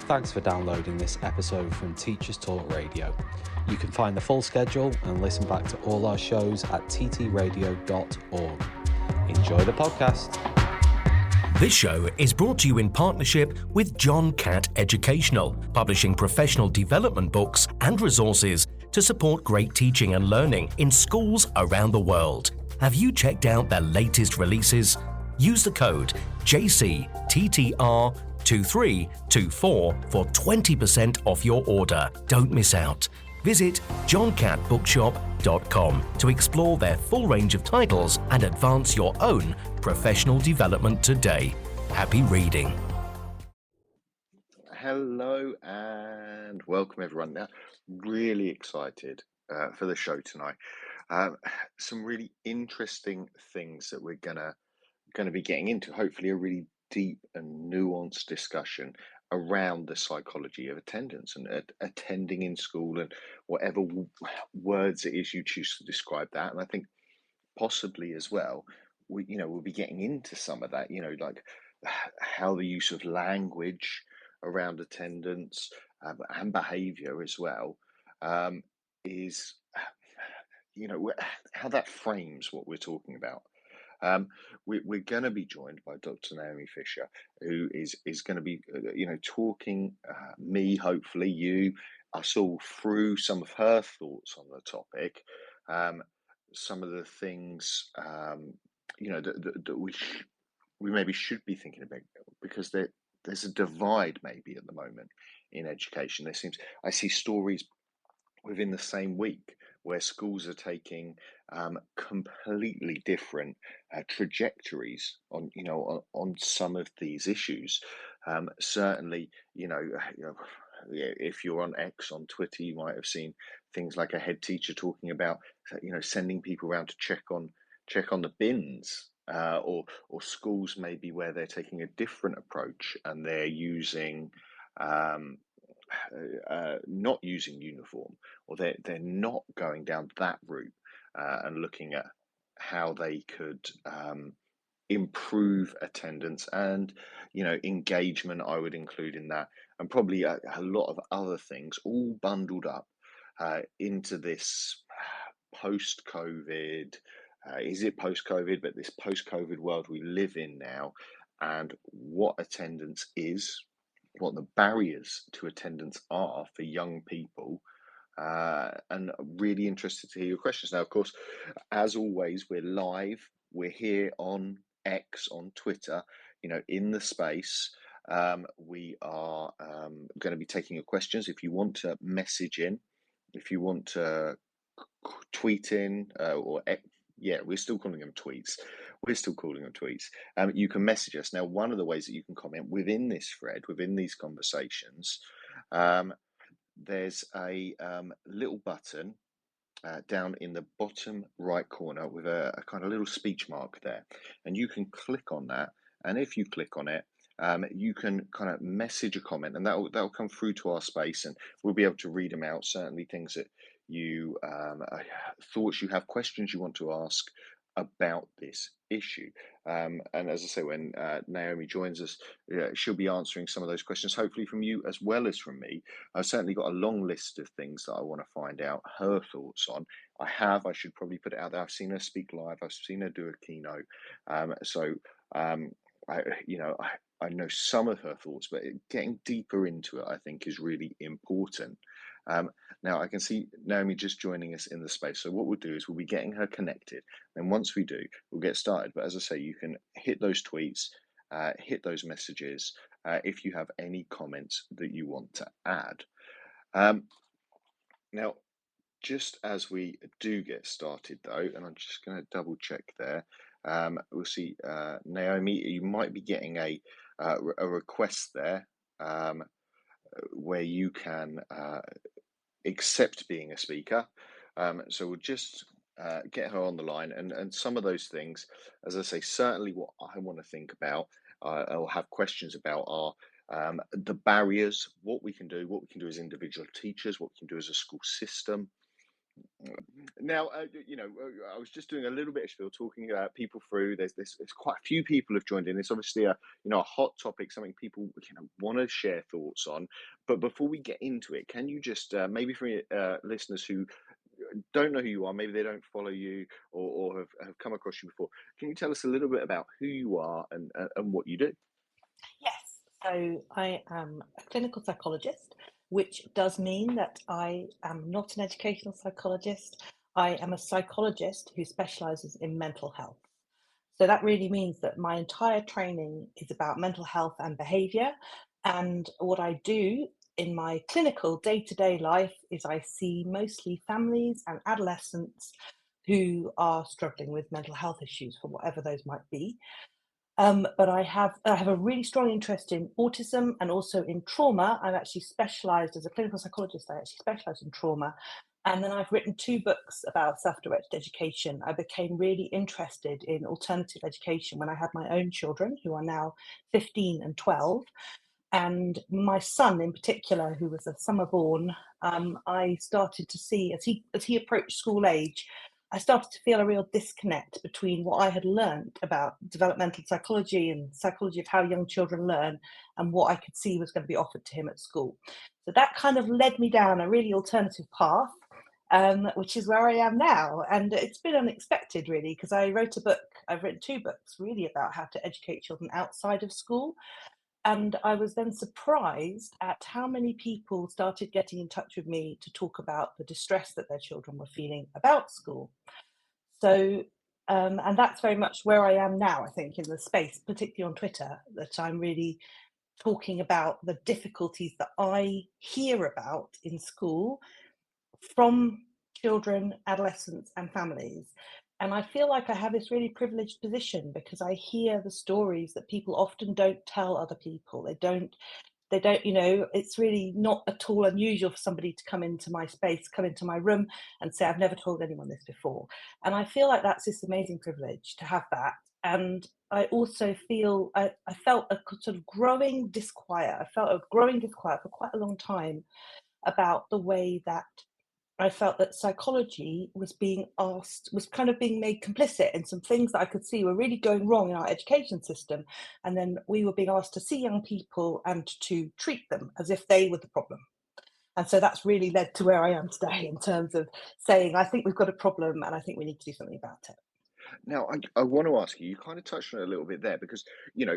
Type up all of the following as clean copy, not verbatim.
Thanks for downloading this episode from Teachers Talk Radio. You can find the full schedule and listen back to all our shows at ttradio.org. Enjoy the podcast. This show is brought to you in partnership with John Catt Educational, publishing professional development books and resources to support great teaching and learning in schools around the world. Have you checked out their latest releases? Use the code JCTTR2324 for 20% off your order. Don't miss out. Visit johncattbookshop.com to explore their full range of titles and advance your own professional development today. Happy reading. Hello and welcome everyone. Now, really excited for the show tonight. Some really interesting things that we're gonna be getting into. Hopefully, a really deep and nuanced discussion around the psychology of attendance and attending in school and whatever words it is you choose to describe that. And I think possibly as well, we'll be getting into some of that. Like how the use of language around attendance and behaviour as well is, how that frames what we're talking about. We're going to be joined by Dr. Naomi Fisher, who is going to be, talking me, hopefully you, us all through some of her thoughts on the topic, some of the things, that we maybe should be thinking about, because there's a divide maybe at the moment in education. I see stories within the same week where schools are taking completely different trajectories on some of these issues. Certainly, if you're on X on Twitter, you might have seen things like a head teacher talking about sending people around to check on the bins, or schools maybe where they're taking a different approach and they're using not using uniform, or they're not going down that route and looking at how they could improve attendance and engagement. I would include in that, and probably a lot of other things, all bundled up into this post-COVID. Is it post-COVID? But this post-COVID world we live in now, and what attendance is, what the barriers to attendance are for young people, and really interested to hear your questions. Now, of course, as always, we're live. We're here on X, on Twitter, in the space. We are going to be taking your questions. If you want to message in, if you want to tweet in, we're still calling them tweets. You can message us. Now, one of the ways that you can comment within this thread, within these conversations, there's a little button down in the bottom right corner with a kind of little speech mark there. And you can click on that. And if you click on it, you can kind of message a comment, and that'll come through to our space, and we'll be able to read them out. Certainly things that you thoughts you have, questions you want to ask about this issue. And as I say, when Naomi joins us, she'll be answering some of those questions, hopefully from you as well as from me. I've certainly got a long list of things that I want to find out her thoughts on. I should probably put it out there. I've seen her speak live. I've seen her do a keynote. I know some of her thoughts, but getting deeper into it, I think, is really important. Now, I can see Naomi just joining us in the space. So what we'll do is we'll be getting her connected. And once we do, we'll get started. But as I say, you can hit those tweets, hit those messages if you have any comments that you want to add. Now, just as we do get started, though, and I'm just going to double check there, we'll see, Naomi, you might be getting a request there where you can accept being a speaker. So we'll just get her on the line, and some of those things, as I say, certainly what I want to think about or have questions about are the barriers, what we can do as individual teachers, what we can do as a school system, Now, I was just doing a little bit of spiel talking people through. There's quite a few people have joined in. It's obviously a hot topic, something people want to share thoughts on. But before we get into it, can you just maybe for listeners who don't know who you are, maybe they don't follow you or have come across you before, can you tell us a little bit about who you are and what you do? Yes. So I am a clinical psychologist, which does mean that I am not an educational psychologist. I am a psychologist who specializes in mental health. So that really means that my entire training is about mental health and behavior. And what I do in my clinical day to day life is I see mostly families and adolescents who are struggling with mental health issues for whatever those might be. But I have a really strong interest in autism and also in trauma. I've actually specialised as a clinical psychologist. I actually specialise in trauma, and then I've written two books about self-directed education. I became really interested in alternative education when I had my own children, who are now 15 and 12. And my son, in particular, who was a summer born, I started to see as he approached school age, I started to feel a real disconnect between what I had learned about developmental psychology and psychology of how young children learn and what I could see was going to be offered to him at school. So that kind of led me down a really alternative path, which is where I am now. And it's been unexpected, really, because I've written two books really about how to educate children outside of school. And I was then surprised at how many people started getting in touch with me to talk about the distress that their children were feeling about school. So, and that's very much where I am now, I think, in the space, particularly on Twitter, that I'm really talking about the difficulties that I hear about in school from children, adolescents, and families. And I feel like I have this really privileged position because I hear the stories that people often don't tell other people. They don't, it's really not at all unusual for somebody to come into my space, come into my room and say, I've never told anyone this before. And I feel like that's this amazing privilege to have that. And I also feel, I felt a sort of growing disquiet. I felt a growing disquiet for quite a long time about the way that I felt that psychology was kind of being made complicit in some things that I could see were really going wrong in our education system. And then we were being asked to see young people and to treat them as if they were the problem. And so that's really led to where I am today in terms of saying, I think we've got a problem and I think we need to do something about it. Now, I want to ask you, you kind of touched on it a little bit there because,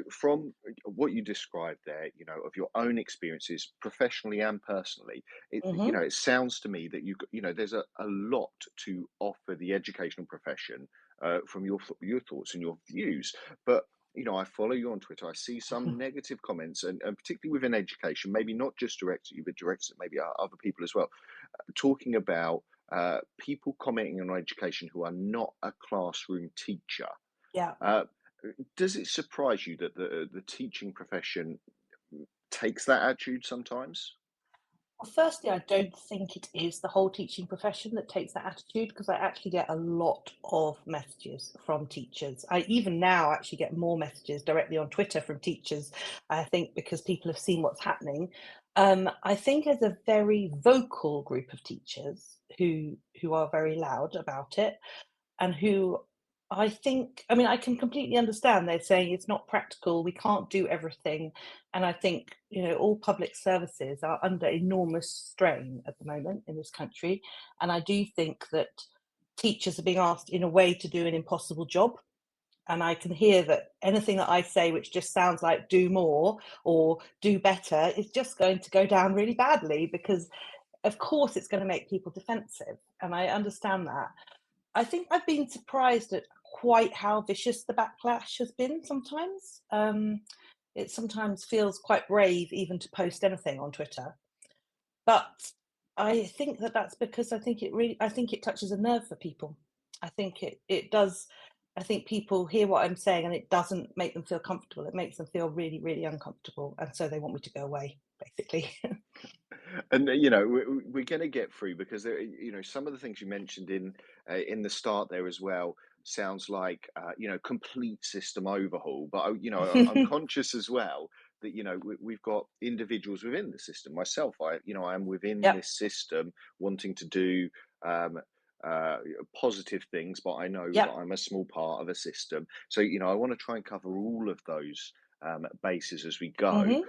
from what you described there, of your own experiences professionally and personally, Hmm. it sounds to me that there's a lot to offer the educational profession from your thoughts and your views. But, I follow you on Twitter. I see some negative comments, and particularly within education, maybe not just directed at you, but directed at maybe other people as well, talking about people commenting on education who are not a classroom teacher. Yeah. Uh, does it surprise you that the teaching profession takes that attitude sometimes? Well, firstly, I don't think it is the whole teaching profession that takes that attitude because I actually get a lot of messages from teachers. I even now actually get more messages directly on Twitter from teachers, I think, because people have seen what's happening. I think there's a very vocal group of teachers who are very loud about it and who I think, I mean, I can completely understand they're saying it's not practical, we can't do everything. And I think, all public services are under enormous strain at the moment in this country. And I do think that teachers are being asked in a way to do an impossible job. And I can hear that anything that I say, which just sounds like do more or do better, is just going to go down really badly because, of course, it's going to make people defensive. And I understand that. I think I've been surprised at quite how vicious the backlash has been sometimes. It sometimes feels quite brave even to post anything on Twitter. But I think that that's because I think it touches a nerve for people. I think it does. I think people hear what I'm saying and it doesn't make them feel comfortable. It makes them feel really, really uncomfortable. And so they want me to go away, basically. And we're going to get through because some of the things you mentioned in the start there as well sounds like complete system overhaul. But I'm conscious as well that we've got individuals within the system. Myself, I am within Yep. this system wanting to do um, uh, positive things, but I know that Yep. I'm a small part of a system. So, I want to try and cover all of those bases as we go. Hmm.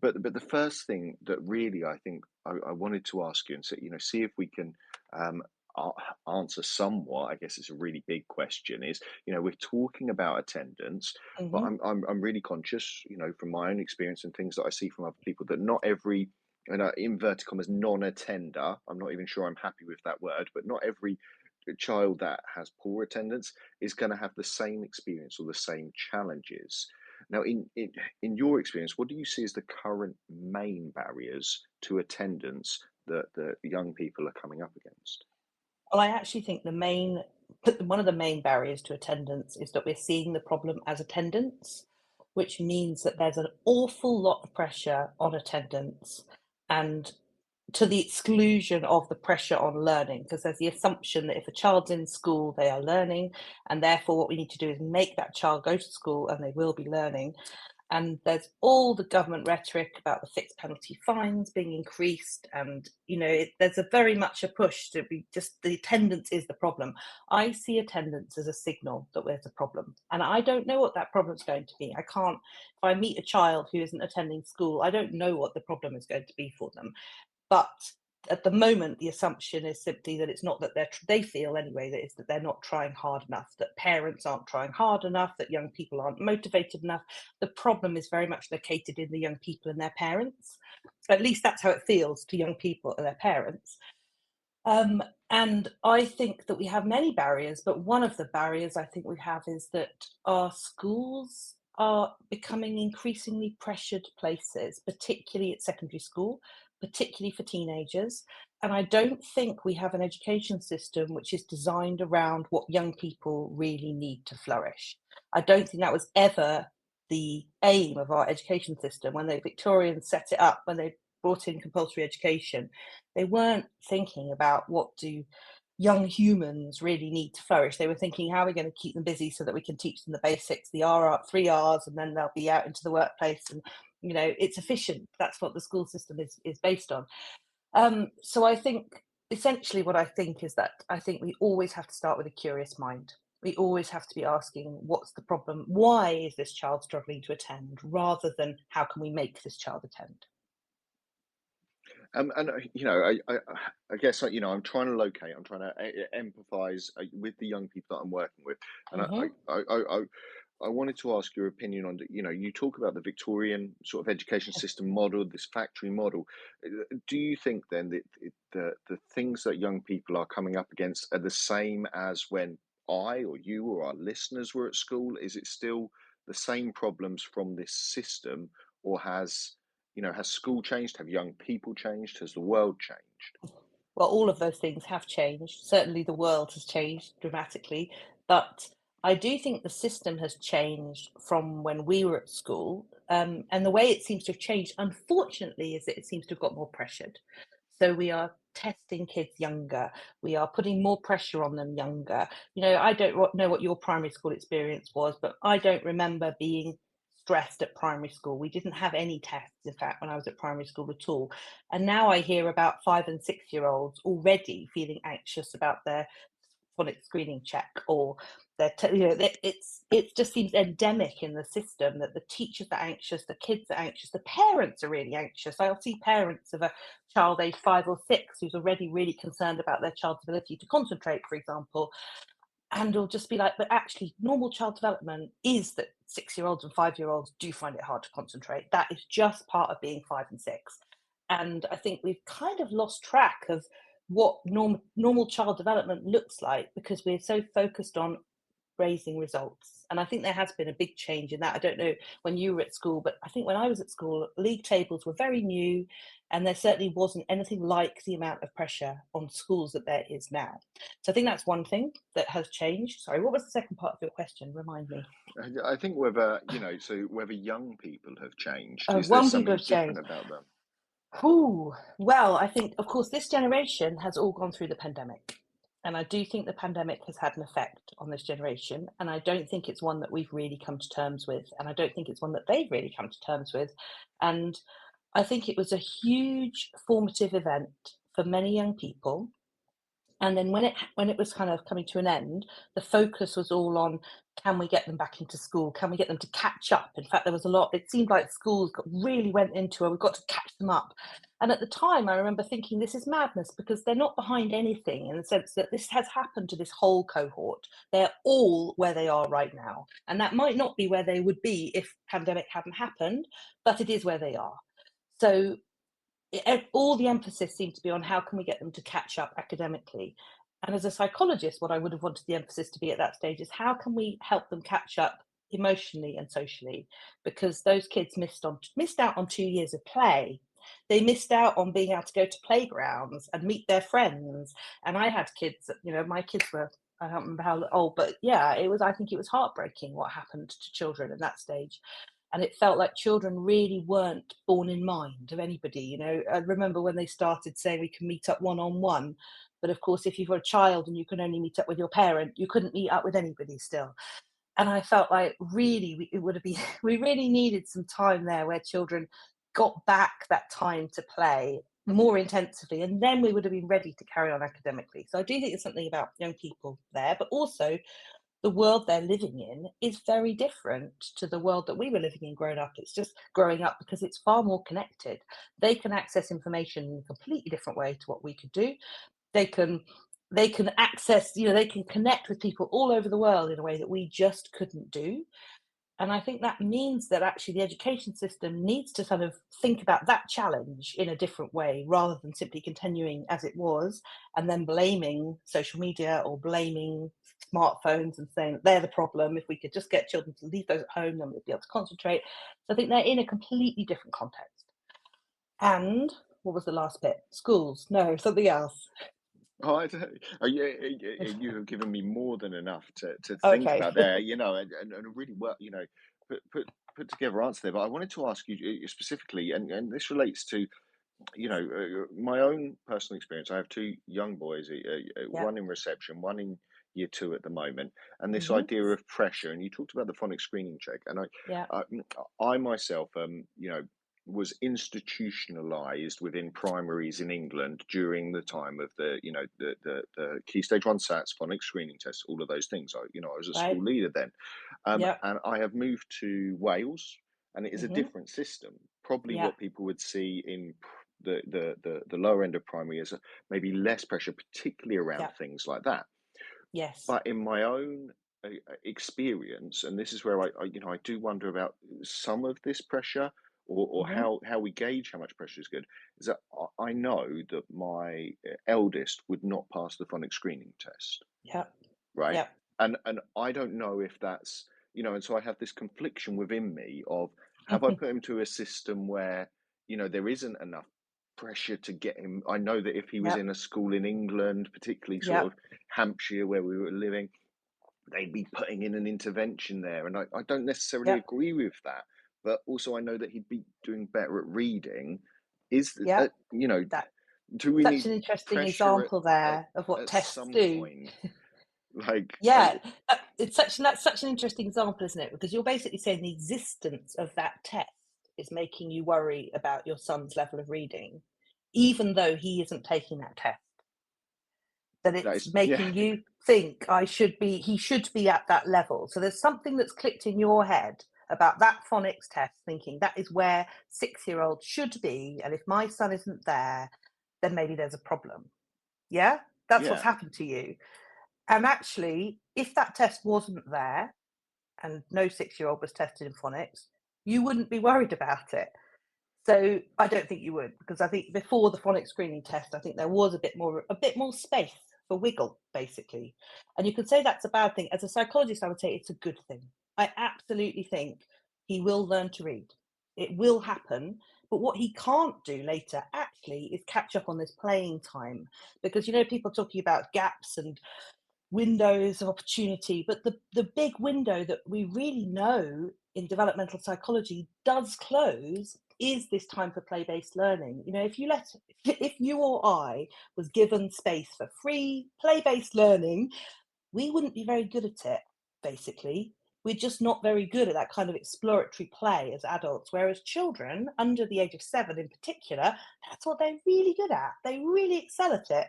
But the first thing that really I think I wanted to ask you and so, see if we can um, answer somewhat. I guess it's a really big question. Is we're talking about attendance, but Hmm. I'm really conscious, from my own experience and things that I see from other people, that not every and inverted commas non-attender. I'm not even sure I'm happy with that word, but not every child that has poor attendance is going to have the same experience or the same challenges. Now, in your experience, what do you see as the current main barriers to attendance that the young people are coming up against? Well, I actually think one of the main barriers to attendance is that we're seeing the problem as attendance, which means that there's an awful lot of pressure on attendance and to the exclusion of the pressure on learning, because there's the assumption that if a child's in school, they are learning, and therefore what we need to do is make that child go to school and they will be learning. And there's all the government rhetoric about the fixed penalty fines being increased, and there's a very much a push to be just the attendance is the problem. I see attendance as a signal that there's a problem, and I don't know what that problem is going to be. I can't. If I meet a child who isn't attending school, I don't know what the problem is going to be for them. But at the moment, the assumption is simply that it's not that they feel anyway that it's that they're not trying hard enough, that parents aren't trying hard enough, that young people aren't motivated enough. The problem is very much located in the young people and their parents. At least that's how it feels to young people and their parents. Um, and I think that we have many barriers, but one of the barriers I think we have is that our schools are becoming increasingly pressured places, particularly at secondary school, particularly for teenagers. And I don't think we have an education system which is designed around what young people really need to flourish. I don't think that was ever the aim of our education system when the Victorians set it up, when they brought in compulsory education. They weren't thinking about what do young humans really need to flourish. They were thinking, how are we going to keep them busy so that we can teach them the basics, the three R's, and then they'll be out into the workplace. And it's efficient. That's what the school system is based on. So I think essentially what I think is that I think we always have to start with a curious mind. We always have to be asking, what's the problem? Why is this child struggling to attend? Rather than how can we make this child attend? And I guess I'm trying to locate, I'm trying to empathize with the young people that I'm working with, and Hmm. I wanted to ask your opinion on you talk about the Victorian sort of education system model, this factory model. Do you think then that the things that young people are coming up against are the same as when I or you or our listeners were at school? Is it still the same problems from this system, or has school changed? Have young people changed? Has the world changed? Well, all of those things have changed. Certainly, the world has changed dramatically, but I do think the system has changed from when we were at school. And the way it seems to have changed, unfortunately, is that it seems to have got more pressured. So we are testing kids younger. We are putting more pressure on them younger. I don't know what your primary school experience was, but I don't remember being stressed at primary school. We didn't have any tests, in fact, when I was at primary school at all. And now I hear about 5 and 6 year olds already feeling anxious about their phonics screening check, or it just seems endemic in the system that the teachers are anxious, the kids are anxious, the parents are really anxious. I'll see parents of a child age 5 or 6 who's already really concerned about their child's ability to concentrate, for example, and will just be like, but actually, normal child development is that 6 year olds and 5 year olds do find it hard to concentrate. That is just part of being 5 and 6. And I think we've kind of lost track of what normal child development looks like because we're so focused on raising results. And I think there has been a big change in that. I don't know when you were at school, but I think when I was at school, league tables were very new, and there certainly wasn't anything like the amount of pressure on schools that there is now. So I think that's one thing that has changed. Sorry, what was the second part of your question? Remind me. I think whether young people have changed, Oh, is there one people something have different changed. about them? Ooh, well, I think, of course, this generation has all gone through the pandemic. And I do think the pandemic has had an effect on this generation. And I don't think it's one that we've really come to terms with. And I don't think it's one that they've really come to terms with. And I think it was a huge formative event for many young people. And then when it was kind of coming to an end, the focus was all on, can we get them back into school? Can we get them to catch up? In fact, there was a lot. It seemed like schools really went into it. We've got to catch them up. And at the time, I remember thinking, this is madness, because they're not behind anything, in the sense that this has happened to this whole cohort. They're all where they are right now, and that might not be where they would be if pandemic hadn't happened, but it is where they are. So all the emphasis seemed to be on how can we get them to catch up academically. And as a psychologist, what I would have wanted the emphasis to be at that stage is, how can we help them catch up emotionally and socially? Because those kids missed out on 2 years of play. They missed out on being able to go to playgrounds and meet their friends. And I had kids, my kids were, I don't remember how old, but yeah, I think it was heartbreaking what happened to children at that stage. And it felt like children really weren't borne in mind of anybody. I remember when they started saying we can meet up one-on-one, but of course, if you were a child and you could only meet up with your parent, you couldn't meet up with anybody still. And I felt like really it would have been we really needed some time there where children got back that time to play more intensively, and then we would have been ready to carry on academically. So I do think there's something about young people there, but also the world they're living in is very different to the world that we were living in growing up. It's just growing up because it's far more connected. They can access information in a completely different way to what we could do. They can access, they can connect with people all over the world in a way that we just couldn't do. And I think that means that actually the education system needs to kind of think about that challenge in a different way, rather than simply continuing as it was and then blaming social media or blaming smartphones and saying that they're the problem. If we could just get children to leave those at home, then we'd be able to concentrate. So I think they're in a completely different context. And what was the last bit? Schools? No, something else. Oh, I don't, you have given me more than enough to think Okay. about there, and a really well, put together answer there. But I wanted to ask you specifically, and this relates to, my own personal experience. I have two young boys, Yeah. one in reception, one in year two at the moment, and this Mm-hmm. idea of pressure. And you talked about the phonics screening check, and Yeah. I myself, was institutionalized within primaries in England during the time of the key stage one SATs, phonics screening tests, all of those things. I was a Right. school leader then, Yeah. and I have moved to Wales, and it is a Mm-hmm. different system. Probably Yeah. what people would see in the lower end of primary is maybe less pressure, particularly around Yeah. things like that. Yes. But in my own experience, and this is where I do wonder about some of this pressure, or Mm-hmm. how we gauge how much pressure is good, is that I know that my eldest would not pass the phonics screening test, Yeah. right? Yeah. And I don't know if that's, and so I have this confliction within me of, have I put him to a system where, there isn't enough pressure to get him. I know that if he was Yeah. in a school in England, particularly sort Yeah. of Hampshire where we were living, they'd be putting in an intervention there. And I don't necessarily Yeah. agree with that. But also, I know that he'd be doing better at reading. Is, Yeah. That do we such need an interesting pressure example at, there of what at tests some do. point? Like, Yeah, that's such an interesting example, isn't it? Because you're basically saying the existence of that test is making you worry about your son's level of reading, even though he isn't taking that test. That that it's is, yeah, making you think he should be at that level. So there's something that's clicked in your head about that phonics test, thinking that is where 6-year-olds should be, and if my son isn't there, then maybe there's a problem. Yeah, that's what's yeah, happened to you. And actually, if that test wasn't there and no 6-year-old was tested in phonics, you wouldn't be worried about it. So I don't think you would, because I think before the phonics screening test, I think there was a bit more space for wiggle, basically. And you could say that's a bad thing. As a psychologist, I would say it's a good thing. I absolutely think he will learn to read. It will happen. But what he can't do later actually is catch up on this playing time. Because, people talking about gaps and windows of opportunity, but the big window that we really know in developmental psychology does close is this time for play-based learning. If you or I was given space for free play-based learning, we wouldn't be very good at it. Basically, we're just not very good at that kind of exploratory play as adults, whereas children under the age of 7 in particular, that's what they're really good at. They really excel at it.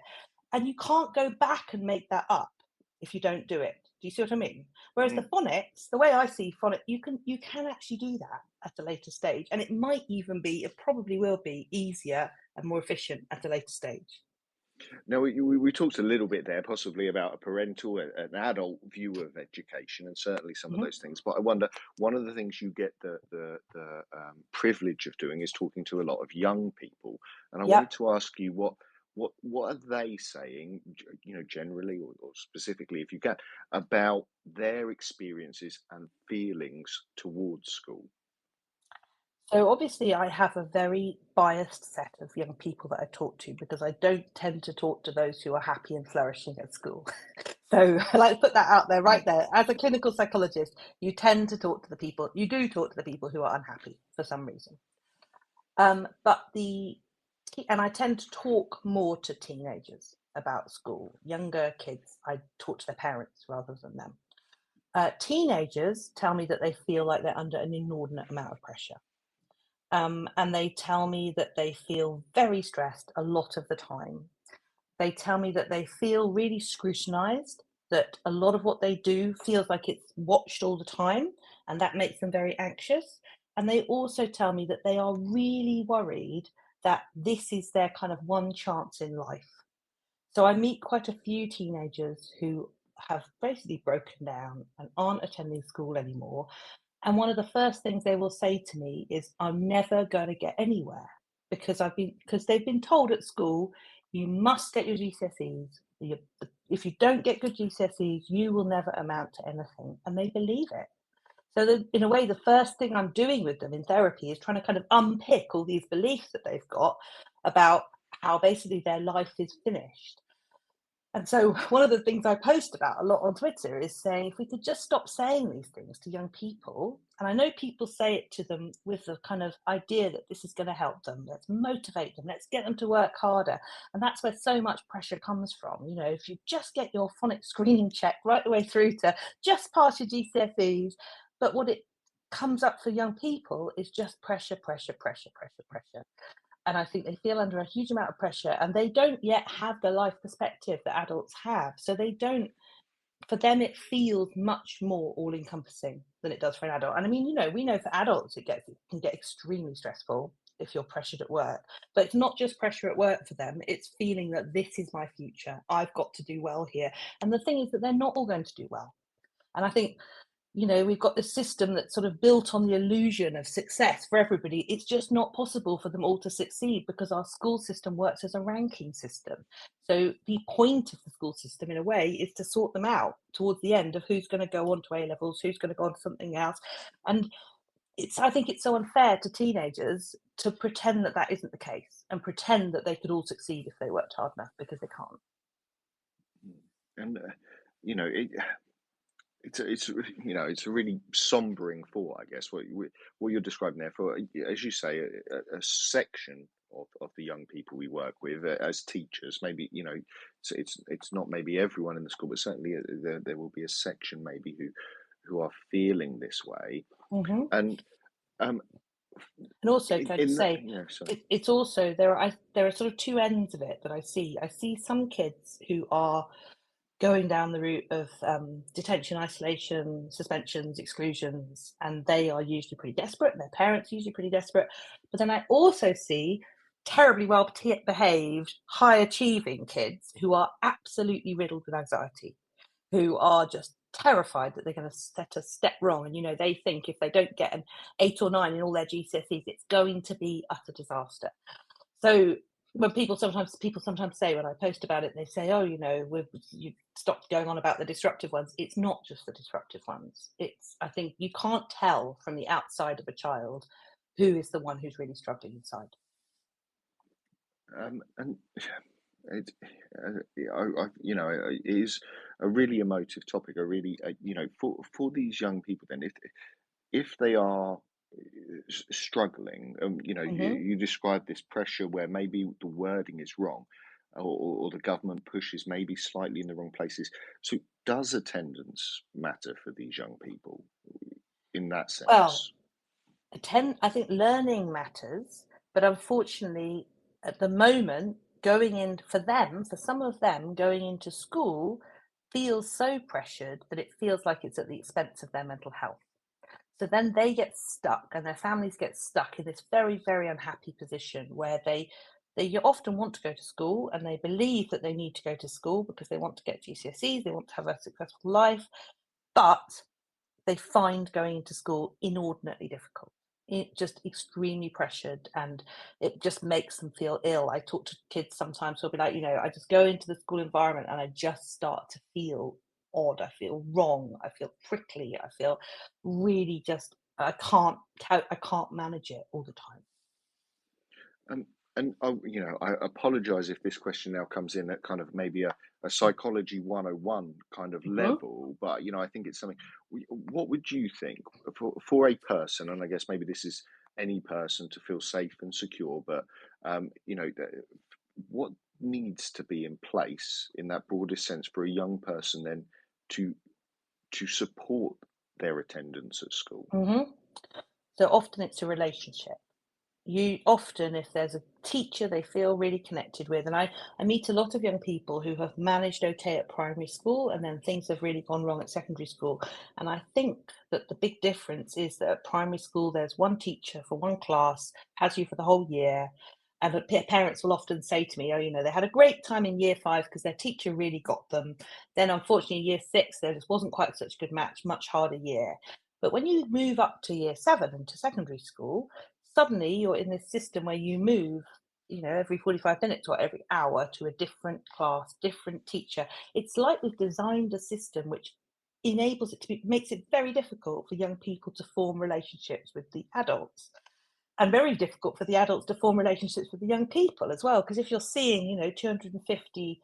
and you can't go back and make that up if you don't do it. Do you see what I mean? Whereas the phonics, the way I see phonics, you can actually do that at a later stage, and it probably will be easier and more efficient at a later stage. Now, we talked a little bit there, possibly about a parental, an adult view of education, and certainly some of Mhm. those things. But I wonder, one of the things you get the privilege of doing is talking to a lot of young people, and I wanted Yep. to ask you what are they saying, generally or specifically, if you can, about their experiences and feelings towards school. So obviously, I have a very biased set of young people that I talk to because I don't tend to talk to those who are happy and flourishing at school. So I like to put that out there right Mm, there. As a clinical psychologist, you tend to talk to the people, you do talk to the people who are unhappy for some reason. But and I tend to talk more to teenagers about school. Younger kids, I talk to their parents rather than them. Teenagers tell me that they feel like they're under an inordinate amount of pressure. And they tell me that they feel very stressed a lot of the time. They tell me that they feel really scrutinized, that a lot of what they do feels like it's watched all the time, and that makes them very anxious. And they also tell me that they are really worried that this is their kind of one chance in life. So I meet quite a few teenagers who have basically broken down and aren't attending school anymore, and one of the first things they will say to me is, "I'm never going to get anywhere because they've been told at school, you must get your GCSEs. If you don't get good GCSEs, you will never amount to anything," and they believe it. So, in a way, the first thing I'm doing with them in therapy is trying to kind of unpick all these beliefs that they've got about how basically their life is finished. And so one of the things I post about a lot on Twitter is saying if we could just stop saying these things to young people, and I know people say it to them with the kind of idea that this is going to help them, let's motivate them, let's get them to work harder. And that's where so much pressure comes from. You know, if you just get your phonics screening check right the way through to just pass your GCSEs, but what it comes up for young people is just pressure, pressure, pressure, pressure, pressure. And I think they feel under a huge amount of pressure and they don't yet have the life perspective that adults have. So they don't, for them, it feels much more all encompassing than it does for an adult. And I mean, we know for adults it can get extremely stressful if you're pressured at work. But it's not just pressure at work for them, it's feeling that this is my future. I've got to do well here. And the thing is that they're not all going to do well. And I think we've got this system that's sort of built on the illusion of success for everybody. It's just not possible for them all to succeed because our school system works as a ranking system. So the point of the school system, in a way, is to sort them out towards the end of who's going to go on to A levels, who's going to go on to something else. And I think it's so unfair to teenagers to pretend that that isn't the case and pretend that they could all succeed if they worked hard enough, because they can't. And it's it's a really sombering thought, I guess. What you're describing there, for as you say, a section of the young people we work with as teachers, maybe it's not maybe everyone in the school, but certainly there will be a section maybe who are feeling this way, Mm-hmm. and um, And also, can I just in that, say, sorry. it's also there are sort of two ends of it that I see. I see some kids who are going down the route of detention, isolation, suspensions, exclusions, and they are usually pretty desperate, and their parents are usually pretty desperate. But then I also see terribly well behaved, high achieving kids who are absolutely riddled with anxiety, who are just terrified that they're going to set a step wrong. And they think if they don't get an 8 or 9 in all their GCSEs, it's going to be utter disaster. So when people sometimes say, when I post about it, they say, "Oh, you stopped going on about the disruptive ones." It's not just the disruptive ones. I think you can't tell from the outside of a child who is the one who's really struggling inside. And it, it is a really emotive topic. A really, for these young people, then if they are struggling, Hmm. you describe this pressure where maybe the wording is wrong, or the government pushes maybe slightly in the wrong places. So, does attendance matter for these young people in that Well, sense? I think learning matters, but unfortunately, at the moment, going in for them, for some of them, going into school feels so pressured that it feels like it's at the expense of their mental health. So then they get stuck and their families get stuck in this very, very unhappy position where they often want to go to school and they believe that they need to go to school because they want to get GCSEs, they want to have a successful life, but they find going into school inordinately difficult. It just extremely pressured and it just makes them feel ill. I talk to kids sometimes who'll be like, I just go into the school environment and I just start to feel odd. I feel wrong. I feel prickly. I feel really just I can't manage it all the time. Um, and I apologize if this question now comes in at kind of maybe a psychology 101 kind of Mhm. level, but I think it's something. What would you think for a person, and I guess maybe this is any person to feel safe and secure, but what needs to be in place in that broadest sense for a young person then to support their attendance at school? Mhm. So often it's a relationship. You often, if there's a teacher they feel really connected with, and I meet a lot of young people who have managed okay at primary school and then things have really gone wrong at secondary school. And I think that the big difference is that at primary school, there's one teacher for one class, has you for the whole year. And parents will often say to me, oh, they had a great time in year five because their teacher really got them. Then, unfortunately, year six, there just wasn't quite such a good match, much harder year. But when you move up to year seven and to secondary school, suddenly you're in this system where you move, every 45 minutes or every hour to a different class, different teacher. It's like we've designed a system which enables it to be, makes it very difficult for young people to form relationships with the adults and very difficult for the adults to form relationships with the young people as well. Because if you're seeing, 250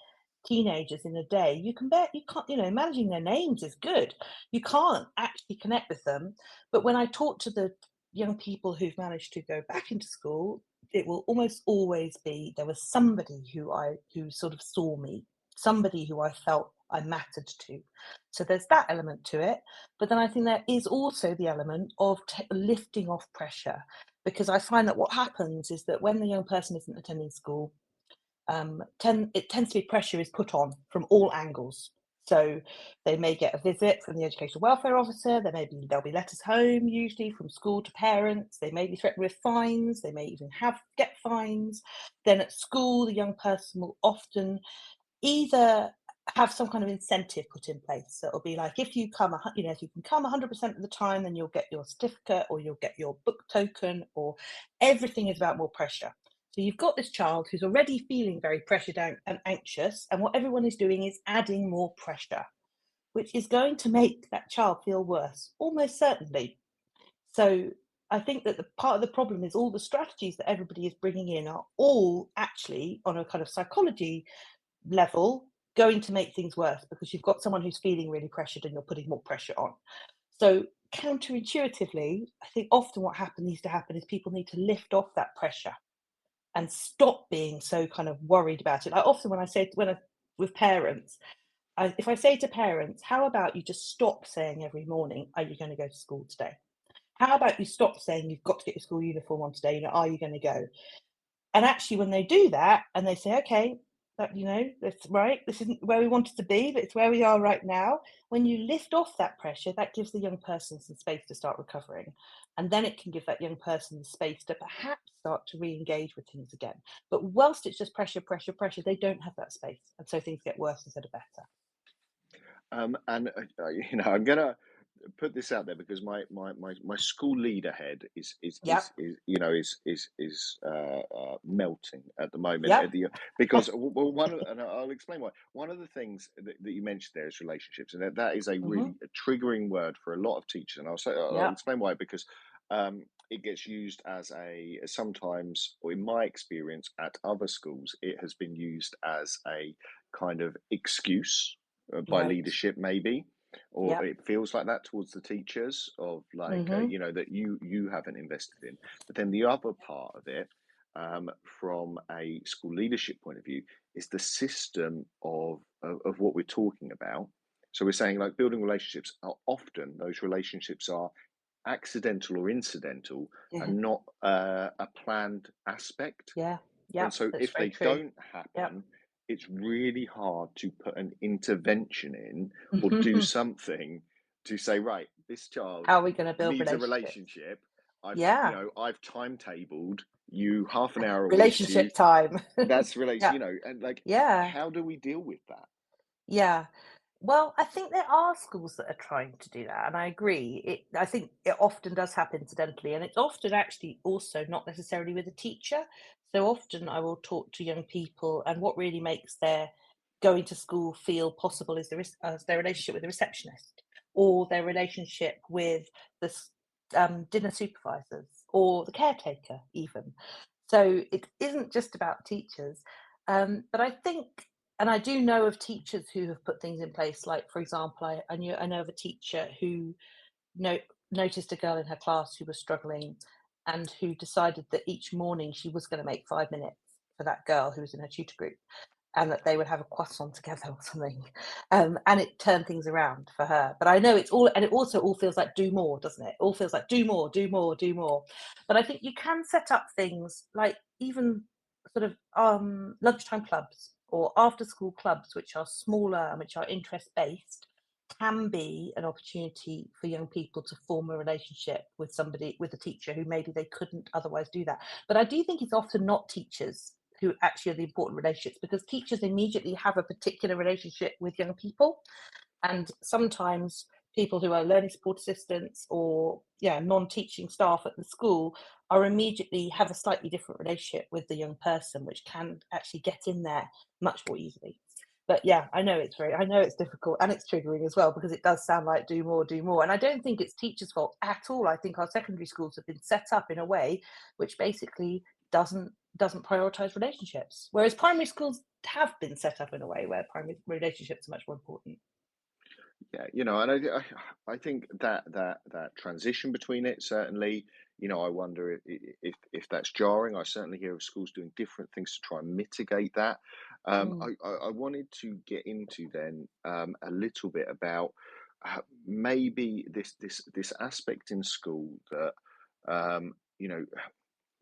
teenagers in a day, you can't, managing their names is good. You can't actually connect with them. But when I talk to the young people who've managed to go back into school, it will almost always be there was somebody who sort of saw me, somebody who I felt I mattered to. So there's that element to it. But then I think there is also the element of lifting off pressure because I find that what happens is that when the young person isn't attending school, it tends to be pressure is put on from all angles. So they may get a visit from the educational welfare officer. There'll be letters home, usually from school to parents. They may be threatened with fines. They may even get fines. Then at school, the young person will often either have some kind of incentive put in place. So it'll be like if you come, if you can come 100% of the time, then you'll get your certificate or you'll get your book token, or everything is about more pressure. So you've got this child who's already feeling very pressured out and anxious, and what everyone is doing is adding more pressure, which is going to make that child feel worse, almost certainly. So I think that the part of the problem is all the strategies that everybody is bringing in are all actually on a kind of psychology level going to make things worse because you've got someone who's feeling really pressured and you're putting more pressure on. So counterintuitively, I think often what needs to happen is people need to lift off that pressure and stop being so kind of worried about it. Like often with parents, if I say to parents, how about you just stop saying every morning, are you going to go to school today? How about you stop saying you've got to get your school uniform on today? Are you going to go? And actually, when they do that and they say, okay, that's right, this isn't where we wanted to be, but it's where we are right now. When you lift off that pressure, that gives the young person some space to start recovering. And then it can give that young person the space to perhaps start to re engage with things again. But whilst it's just pressure, pressure, pressure, they don't have that space. And so things get worse instead of better. And I'm gonna put this out there because my school leader head Yep. is melting at the moment Yep. at the because well and I'll explain why. One of the things that you mentioned there is relationships, and that is a Hmm. really a triggering word for a lot of teachers, and I'll Yep. explain why because it gets used as sometimes, or in my experience at other schools, it has been used as a kind of excuse by Right. leadership maybe, or Yep. it feels like that towards the teachers of like Hmm. that you haven't invested in. But then the other part of it, from a school leadership point of view, is the system of what we're talking about. So we're saying like building relationships are often those relationships are accidental or incidental Yeah. and not a planned aspect. Yeah. And Yep, so that's if very they true. don't Yep. happen, it's really hard to put an intervention in or do something to say, right, this child How are we going to build needs a relationships? relationship. Yeah, I've timetabled you half an hour a week to relationship time. that's relation, Yeah, and like, yeah, how do we deal with that? yeah. Well, I think there are schools that are trying to do that, and I agree. I think it often does happen incidentally, and it's often actually also not necessarily with a teacher. So often I will talk to young people, and what really makes their going to school feel possible is their relationship with the receptionist, or their relationship with the dinner supervisors, or the caretaker, even. So it isn't just about teachers, but I think and I do know of teachers who have put things in place. Like, for example, I know of a teacher who no, noticed a girl in her class who was struggling, and who decided that each morning she was going to make 5 minutes for that girl who was in her tutor group, and that they would have a croissant together or something. And it turned things around for her. But I know it's all, and it also all feels like do more, doesn't it? It all feels like do more, do more, do more. But I think you can set up things like even sort of lunchtime clubs or after school clubs, which are smaller and which are interest based, can be an opportunity for young people to form a relationship with somebody, with a teacher who maybe they couldn't otherwise do that. But I do think it's often not teachers who actually are the important relationships, because teachers immediately have a particular relationship with young people, and sometimes people who are learning support assistants or non-teaching staff at the school are immediately have a slightly different relationship with the young person, which can actually get in there much more easily. But yeah, I know it's difficult, and it's triggering as well, because it does sound like do more, do more. And I don't think it's teachers' fault at all. I think our secondary schools have been set up in a way which basically doesn't prioritize relationships, whereas primary schools have been set up in a way where primary relationships are much more important. Yeah, and I think that transition between it certainly, I wonder if that's jarring. I certainly hear of schools doing different things to try and mitigate that. Mm, I wanted to get into then a little bit about maybe this aspect in school that um, you know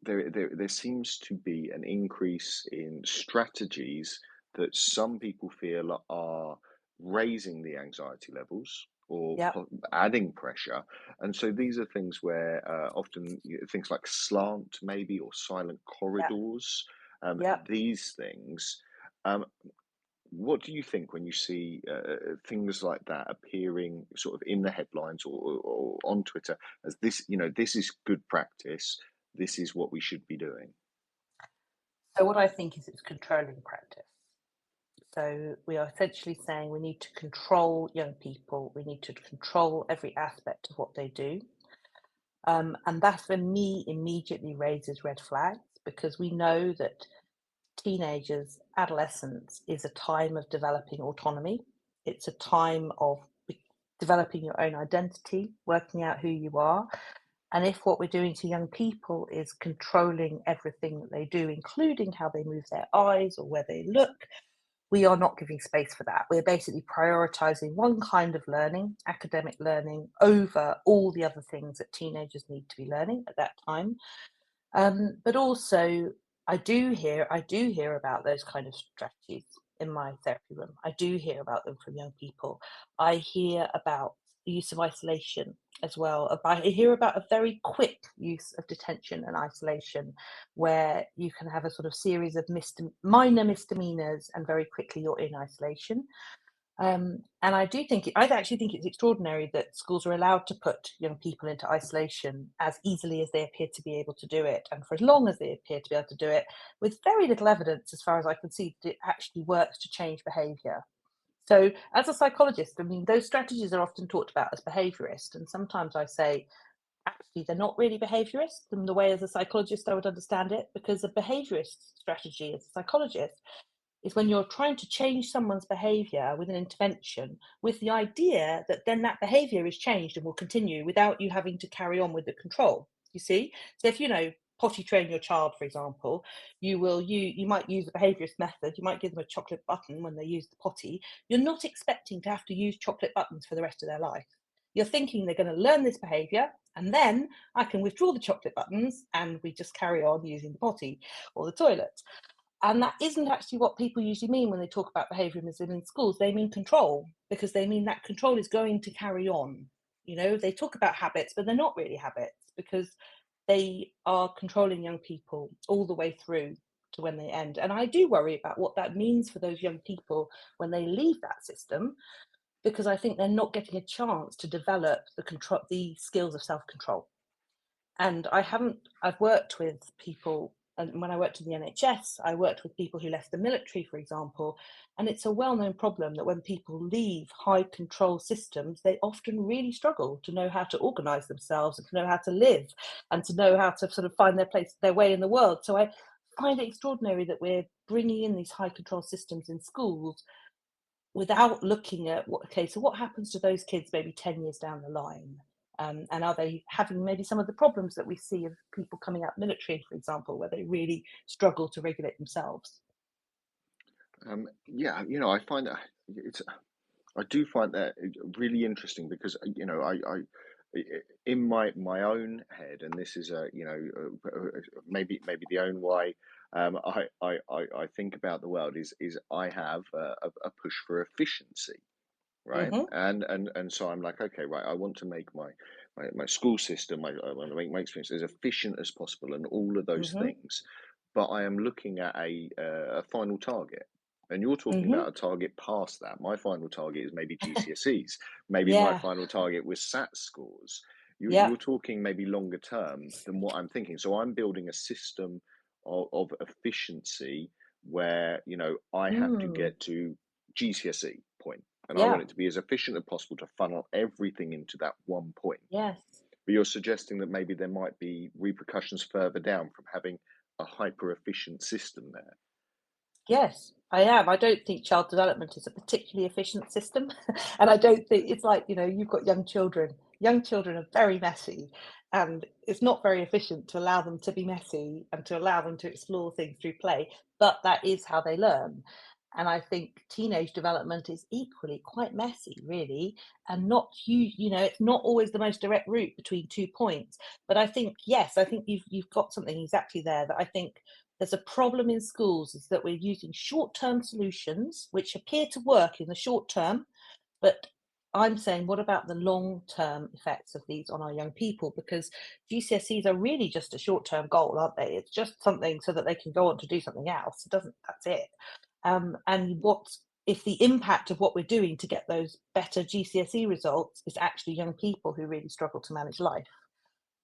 there seems to be an increase in strategies that some people feel are raising the anxiety levels or yeah, adding pressure. And so these are things where often things like slant, maybe, or silent yeah, corridors, yeah. these things. Um, what do you think when you see things like that appearing sort of in the headlines or on Twitter as this, this is good practice, this is what we should be doing? So what I think is it's controlling practice. So we are essentially saying we need to control young people. We need to control every aspect of what they do. And that for me immediately raises red flags, because we know that teenagers, adolescence is a time of developing autonomy. It's a time of developing your own identity, working out who you are. And if what we're doing to young people is controlling everything that they do, including how they move their eyes or where they look, we are not giving space for that. We're basically prioritizing one kind of learning, academic learning, over all the other things that teenagers need to be learning at that time. But also, I do hear about those kind of strategies in my therapy room. I do hear about them from young people. I hear about the use of isolation as well. I hear about a very quick use of detention and isolation, where you can have a sort of series of minor misdemeanors, and very quickly you're in isolation. And I actually think it's extraordinary that schools are allowed to put young people into isolation as easily as they appear to be able to do it, and for as long as they appear to be able to do it, with very little evidence, as far as I can see, that it actually works to change behaviour. So, as a psychologist, I mean, those strategies are often talked about as behaviourist, and sometimes I say, actually, they're not really behaviourist in the way as a psychologist I would understand it, because a behaviourist strategy as a psychologist is when you're trying to change someone's behavior with an intervention, with the idea that then that behavior is changed and will continue without you having to carry on with the control. You see? So if potty train your child, for example, you might use a behaviorist method. You might give them a chocolate button when they use the potty. You're not expecting to have to use chocolate buttons for the rest of their life. You're thinking they're going to learn this behaviour, and then I can withdraw the chocolate buttons and we just carry on using the potty or the toilet. And that isn't actually what people usually mean when they talk about behaviourism in schools. They mean control, because they mean that control is going to carry on. They talk about habits, but they're not really habits, because they are controlling young people all the way through to when they end. And I do worry about what that means for those young people when they leave that system, because I think they're not getting a chance to develop the skills of self-control. And I've worked with people, and when I worked in the NHS, I worked with people who left the military, for example, and it's a well-known problem that when people leave high control systems, they often really struggle to know how to organize themselves and to know how to live and to know how to sort of find their way in the world. So I find it extraordinary that we're bringing in these high control systems in schools without looking at so what happens to those kids maybe 10 years down the line? And are they having maybe some of the problems that we see of people coming out military, for example, where they really struggle to regulate themselves? Yeah, I find that I do find that really interesting because in my own head, and this is maybe the own way I think about the world is I have a push for efficiency, right? Hmm. And so I'm like, okay, right, I want to make my school system, I want to make my experience as efficient as possible, and all of those Hmm. things. But I am looking at a final target. And you're talking Hmm. about a target past that. My final target is maybe GCSEs. Maybe my Yeah. final target was SAT scores. Yeah. You're talking maybe longer term than what I'm thinking. So I'm building a system of efficiency where, I have to Mm. get to GCSE point, and I want Yeah. it to be as efficient as possible to funnel everything into that one point. Yes. But you're suggesting that maybe there might be repercussions further down from having a hyper efficient system there. Yes, I am. I don't think child development is a particularly efficient system. And I don't think it's like, you've got young children. Young children are very messy, and it's not very efficient to allow them to be messy and to allow them to explore things through play. But that is how they learn. And I think teenage development is equally quite messy, really, and not huge. It's not always the most direct route between 2 points. But I think, yes, I think you've got something exactly there that I think there's a problem in schools, is that we're using short-term solutions which appear to work in the short term, but I'm saying, what about the long-term effects of these on our young people? Because GCSEs are really just a short-term goal, aren't they? It's just something so that they can go on to do something else. That's it. And what if the impact of what we're doing to get those better GCSE results is actually young people who really struggle to manage life?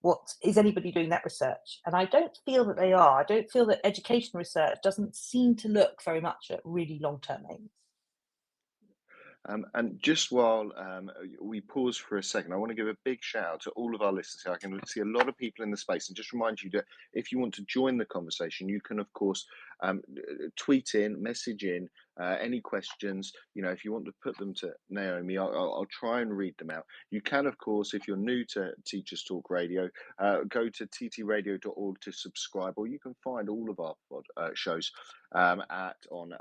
What is anybody doing that research? And I don't feel that they are. I don't feel that education research doesn't seem to look very much at really long-term aims. And just while we pause for a second, I want to give a big shout out to all of our listeners here. I can see a lot of people in the space, and just remind you that if you want to join the conversation, you can, of course, tweet in, message in any questions. If you want to put them to Naomi, I'll try and read them out. You can, of course, if you're new to Teachers Talk Radio, go to ttradio.org to subscribe, or you can find all of our shows on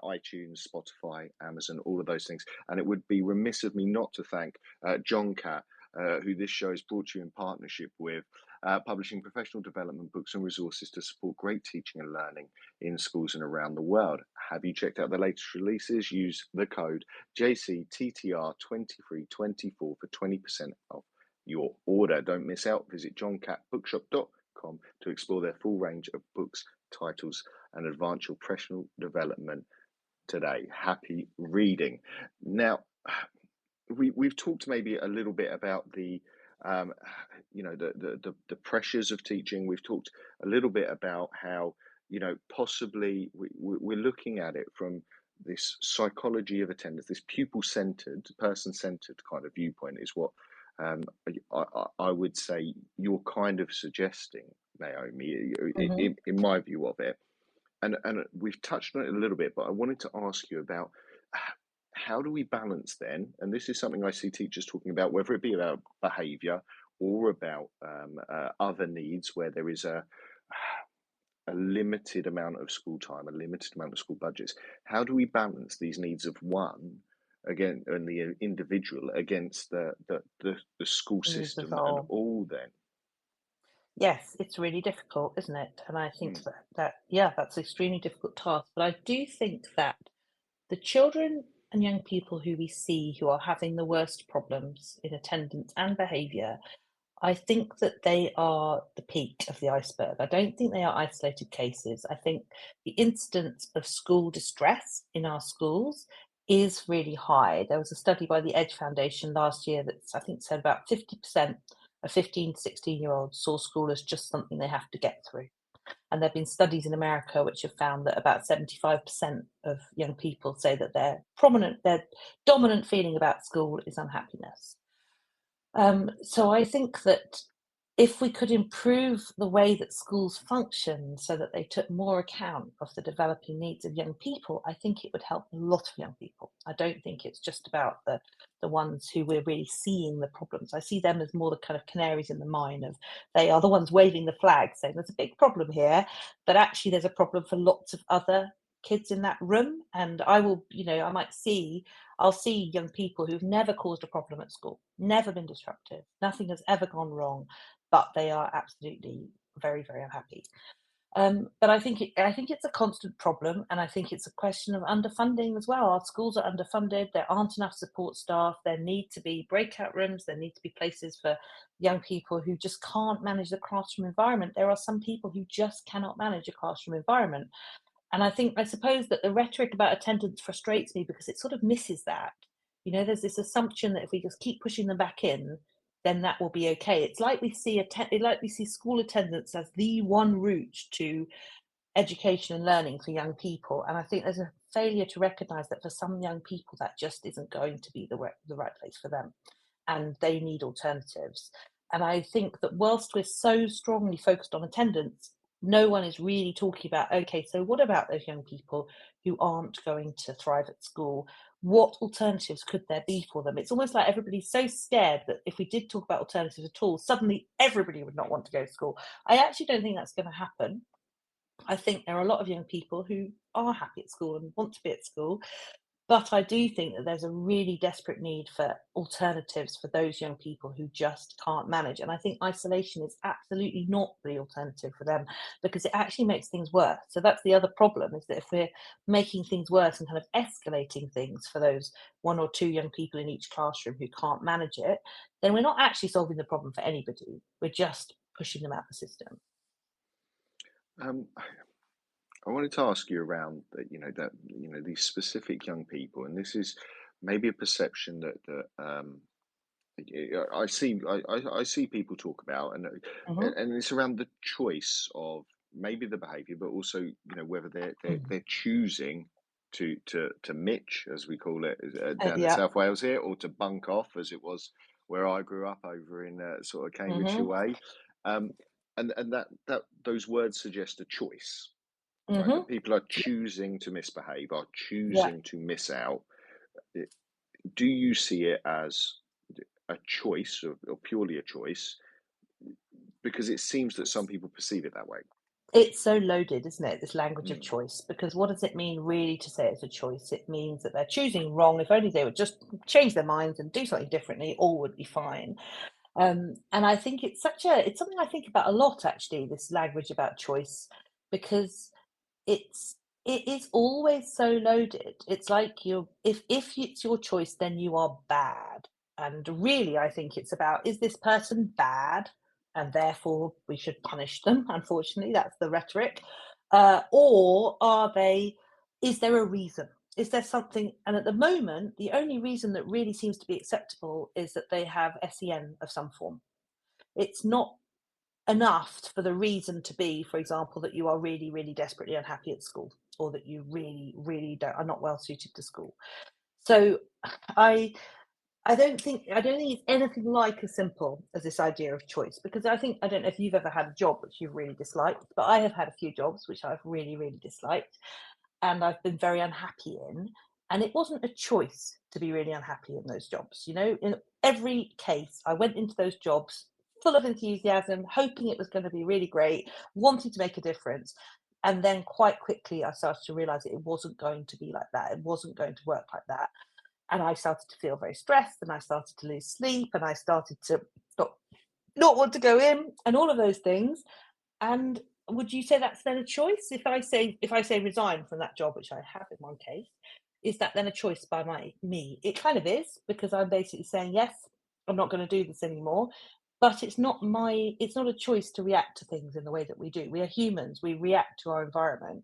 iTunes, Spotify, Amazon, all of those things. And it would be remiss of me not to thank John Catt, who this show is brought to you in partnership with, publishing professional development books and resources to support great teaching and learning in schools and around the world. Have you checked out the latest releases? Use the code JCTTR2324 for 20% off your order. Don't miss out. Visit johncattbookshop.com to explore their full range of books, titles, and advance your professional development today. Happy reading. Now, we've talked maybe a little bit about the the pressures of teaching. We've talked a little bit about how possibly we're looking at it from this psychology of attendance, this pupil-centered, person-centered kind of viewpoint is what I would say you're kind of suggesting, Naomi, Hmm. in my view of it. And we've touched on it a little bit, but I wanted to ask you about how do we balance then? And this is something I see teachers talking about, whether it be about behaviour or about other needs, where there is a limited amount of school time, a limited amount of school budgets. How do we balance these needs of one again, and the individual against the school needs system and resolve. all then. Yes, it's really difficult, isn't it? And I think Mm, that yeah, that's an extremely difficult task. But I do think that the children and young people who we see who are having the worst problems in attendance and behaviour, I think that they are the peak of the iceberg. I don't think they are isolated cases. I think the incidence of school distress in our schools is really high. There was a study by the Edge Foundation last year that I think said about 50% of 15 to 16-year-olds saw school as just something they have to get through. And there have been studies in America which have found that about 75% of young people say that their dominant feeling about school is unhappiness. So I think that if we could improve the way that schools function so that they took more account of the developing needs of young people, I think it would help a lot of young people. I don't think it's just about the ones who we're really seeing the problems. I see them as more the kind of canaries in the mine of they are the ones waving the flag saying there's a big problem here, but actually there's a problem for lots of other kids in that room. And I will, I'll see young people who've never caused a problem at school, never been disruptive, nothing has ever gone wrong, but they are absolutely very, very unhappy. But I think it's a constant problem, and I think it's a question of underfunding as well. Our schools are underfunded. There aren't enough support staff. There need to be breakout rooms. There need to be places for young people who just can't manage the classroom environment. There are some people who just cannot manage a classroom environment. And I suppose that the rhetoric about attendance frustrates me because it sort of misses that. There's this assumption that if we just keep pushing them back in, then that will be okay. It's like we see school attendance as the one route to education and learning for young people. And I think there's a failure to recognise that for some young people, that just isn't going to be the right place for them, and they need alternatives. And I think that whilst we're so strongly focused on attendance, no one is really talking about, okay, so what about those young people who aren't going to thrive at school? What alternatives could there be for them? It's almost like everybody's so scared that if we did talk about alternatives at all, suddenly everybody would not want to go to school. I actually don't think that's going to happen. I think there are a lot of young people who are happy at school and want to be at school, but I do think that there's a really desperate need for alternatives for those young people who just can't manage. And I think isolation is absolutely not the alternative for them because it actually makes things worse. So that's the other problem, is that if we're making things worse and kind of escalating things for those one or two young people in each classroom who can't manage it, then we're not actually solving the problem for anybody. We're just pushing them out the system. Um, I wanted to ask you around these specific young people, and this is maybe a perception that I see people talk about, Hmm. and it's around the choice of maybe the behaviour, but also whether Mm. they're choosing to mitch, as we call it down in Yeah. South Wales here, or to bunk off, as it was where I grew up over in sort of Cambridgeshire Hmm. way, um, and that those words suggest a choice, right? Hmm. That people are choosing to misbehave, are Yeah. choosing to miss out. Do you see it as a choice or purely a choice? Because it seems that some people perceive it that way. It's so loaded, isn't it? This language of Mm, choice. Because what does it mean really to say it's a choice? It means that they're choosing wrong. If only they would just change their minds and do something differently, all would be fine. And I think it's something I think about a lot actually, this language about choice, because it's it is always so loaded. It's like if it's your choice, then you are bad. And really, I think it's about, is this person bad, and therefore we should punish them? Unfortunately, that's the rhetoric. Or are they? Is there a reason? Is there something? And at the moment, the only reason that really seems to be acceptable is that they have SEN of some form. It's not enough for the reason to be, for example, that you are really, really desperately unhappy at school, or that you really, really are not well suited to school. So I I don't think it's anything like as simple as this idea of choice, because I don't know if you've ever had a job which you've really disliked, but I have had a few jobs which I've really, really disliked and I've been very unhappy in. And it wasn't a choice to be really unhappy in those jobs. In every case, I went into those jobs full of enthusiasm, hoping it was going to be really great, wanting to make a difference. And then quite quickly, I started to realize that it wasn't going to be like that. It wasn't going to work like that. And I started to feel very stressed, and I started to lose sleep, and I started to not want to go in, and all of those things. And would you say that's then a choice? If I say resign from that job, which I have in one case, is that then a choice by me? It kind of is, because I'm basically saying, yes, I'm not going to do this anymore. But it's not a choice to react to things in the way that we do. We are humans. We react to our environment.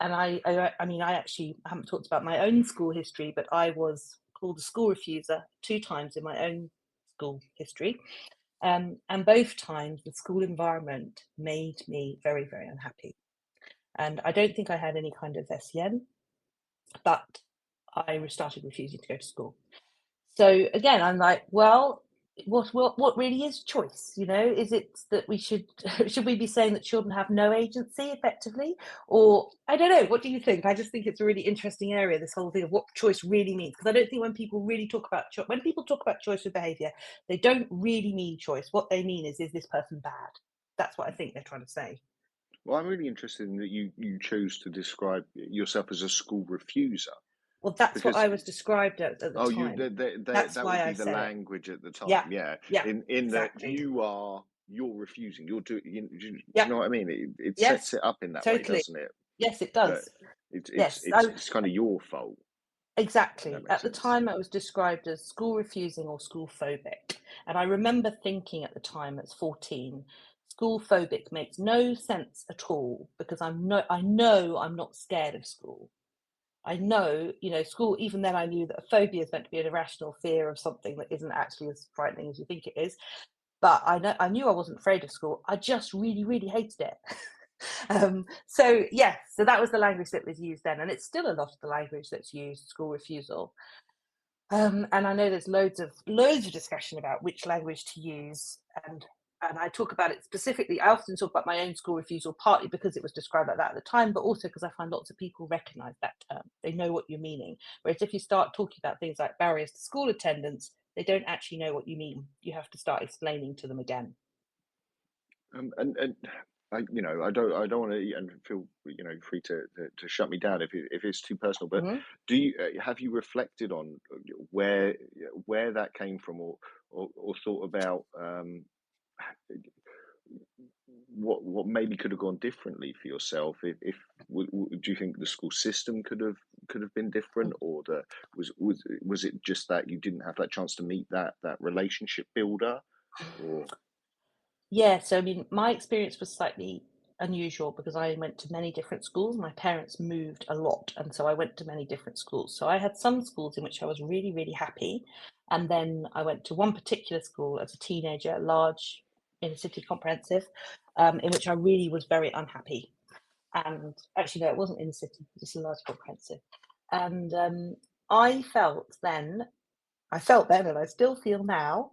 And I mean, I actually haven't talked about my own school history, but I was called a school refuser 2 times in my own school history. And both times the school environment made me very, very unhappy. And I don't think I had any kind of SEN, but I started refusing to go to school. So again, I'm like, well, what really is choice? Is it that we should should we be saying that children have no agency effectively, or I don't know? What do you think? I just think it's a really interesting area, this whole thing of what choice really means, because I don't think when people really talk about when people talk about choice of behaviour, they don't really mean choice. What they mean is this person bad? That's what I think they're trying to say. Well, I'm really interested in that you chose to describe yourself as a school refuser Well, that's what because I was described at the oh, time. That's that why would I be the said it. language at the Yeah, time, yeah. yeah, In that exactly. you're refusing, you're doing. Do you Yeah, know what I mean? It sets yes, it up in that way, totally. doesn't it? Yes, it That does. Yes, it's kind of your fault. If that exactly. makes At the sense. time, I was described as school refusing or school phobic. And I remember thinking at the time, at 14, school phobic makes no sense at all, because I know I'm not scared of school. I know, school, even then I knew that a phobia is meant to be an irrational fear of something that isn't actually as frightening as you think it is. But I knew I wasn't afraid of school. I just really, really hated it. So that was the language that was used then, and it's still a lot of the language that's used, school refusal. And I know there's loads of discussion about which language to use, and I talk about it specifically. I often talk about my own school refusal, partly because it was described like that at the time, but also because I find lots of people recognise that term. They know what you're meaning. Whereas if you start talking about things like barriers to school attendance, they don't actually know what you mean. You have to start explaining to them again. And I don't want to and feel free to shut me down if it's too personal. But Mhm. do you have you reflected on where that came from, or thought about what maybe could have gone differently for yourself if do you think the school system could have been different, or was it just that you didn't have that chance to meet that relationship builder, or Yeah, so I mean, my experience was slightly unusual because I went to many different schools. My parents moved a lot, and so I went to many different schools. So I had some schools in which I was really, really happy. And then I went to one particular school as a teenager, large inner city comprehensive, in which I really was very unhappy. And actually, no, it wasn't inner city, just a large comprehensive. And I felt then, and I still feel now,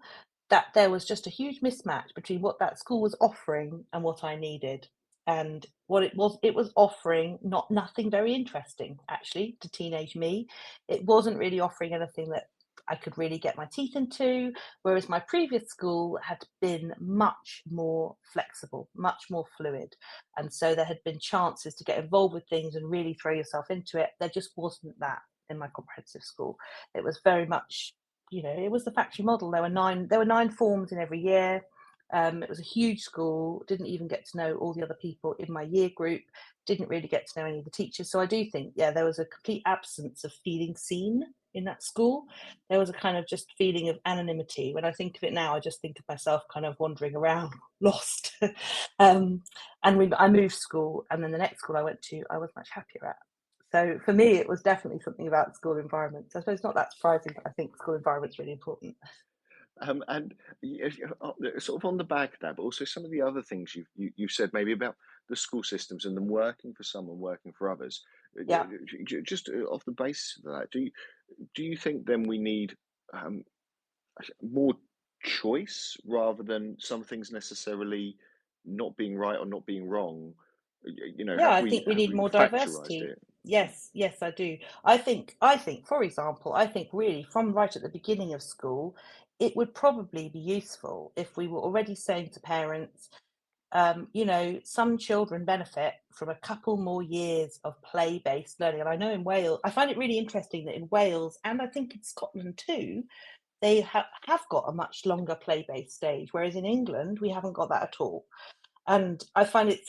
that there was just a huge mismatch between what that school was offering and what I needed. And what it was offering nothing very interesting, actually, to teenage me. It wasn't really offering anything that I could really get my teeth into, whereas my previous school had been much more flexible, much more fluid. And so there had been chances to get involved with things and really throw yourself into it. There just wasn't that in my comprehensive school. It was very much, it was the factory model. There were nine forms in every year. It was a huge school. Didn't even get to know all the other people in my year group. Didn't really get to know any of the teachers. So I do think, yeah, there was a complete absence of feeling seen in that school. There was a kind of just feeling of anonymity. When I think of it now, I just think of myself kind of wandering around, lost. I moved school, and then the next school I went to, I was much happier at. So for me, it was definitely something about school environments. I suppose it's not that surprising, but I think school environment's really important. and sort of on the back of that, but also some of the other things you've said maybe about the school systems and them working for some and working for others. Yeah. Just off the basis of that, do you think then we need um, more choice rather than some things necessarily not being right or not being wrong? Yeah, Have I we think we have need we more factorized diversity. it? Yes, yes, I do. I think, for example, I think really from right at the beginning of school, it would probably be useful if we were already saying to parents, some children benefit from a couple more years of play-based learning. And I know in Wales, I find it really interesting that in Wales, and I think in Scotland too, they have got a much longer play-based stage, whereas in England, we haven't got that at all. And I find it,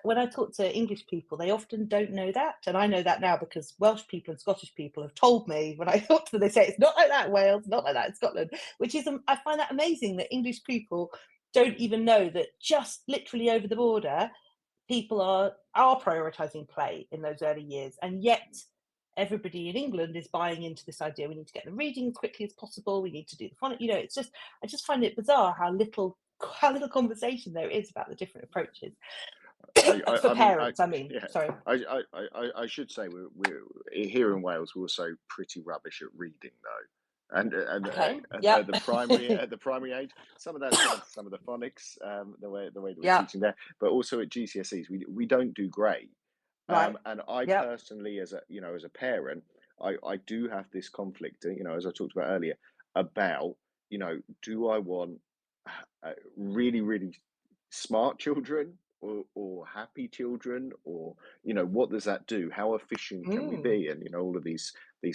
when I talk to English people, they often don't know that. And I know that now because Welsh people and Scottish people have told me when I talk to them, they say, it's not like that in Wales, not like that in Scotland, which is, I find that amazing that English people don't even know that just literally over the border, people are prioritising play in those early years. And yet everybody in England is buying into this idea. We need to get them reading as quickly as possible. We need to do the phonics. It's just, I just find it bizarre how little conversation there is about the different approaches for I mean, parents. yeah, Sorry. I should say we're here in Wales. We're also pretty rubbish at reading, though, and Okay. at, Yeah. at the primary age, some of that's down to some of the phonics, the way that we're Yeah. teaching there, but also at GCSEs, we don't do great. Right. And I Yeah. personally, as a parent, I do have this conflict, as I talked about earlier, about, do I want really, really smart children or happy children, or, what does that do? How efficient can we Mm. be? And, all of these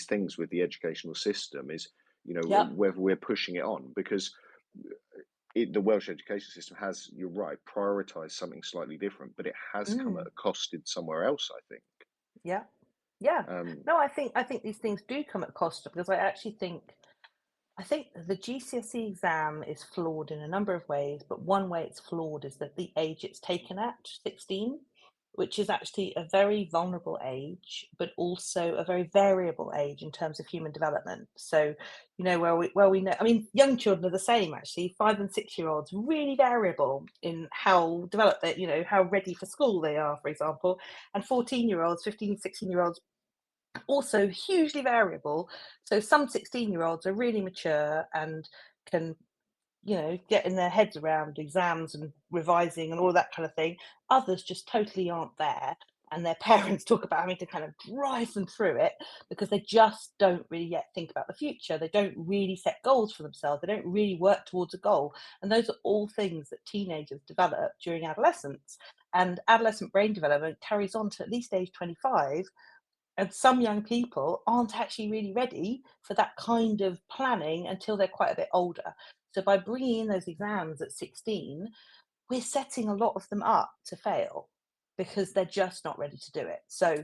things with the educational system is, Yeah. whether we're pushing it on, because the Welsh education system has, you're right, prioritised something slightly different, but it has come at Mm. a cost in somewhere else, I think. Yeah. Yeah. Um, No, I think these things do come at cost, because I think the GCSE exam is flawed in a number of ways, but one way it's flawed is that the age it's taken at, 16, which is actually a very vulnerable age, but also a very variable age in terms of human development. So, where we know, I mean, young children are the same actually. 5 and 6 year olds really variable in how developed they, how ready for school they are, for example, and 14-year olds, 15, 16-year olds also hugely variable. So some 16-year-olds are really mature and can, get in their heads around exams and revising and all that kind of thing. Others just totally aren't there. And their parents talk about having to kind of drive them through it because they just don't really yet think about the future. They don't really set goals for themselves. They don't really work towards a goal. And those are all things that teenagers develop during adolescence. And adolescent brain development carries on to at least age 25, and some young people aren't actually really ready for that kind of planning until they're quite a bit older. So by bringing in those exams at 16, we're setting a lot of them up to fail because they're just not ready to do it. So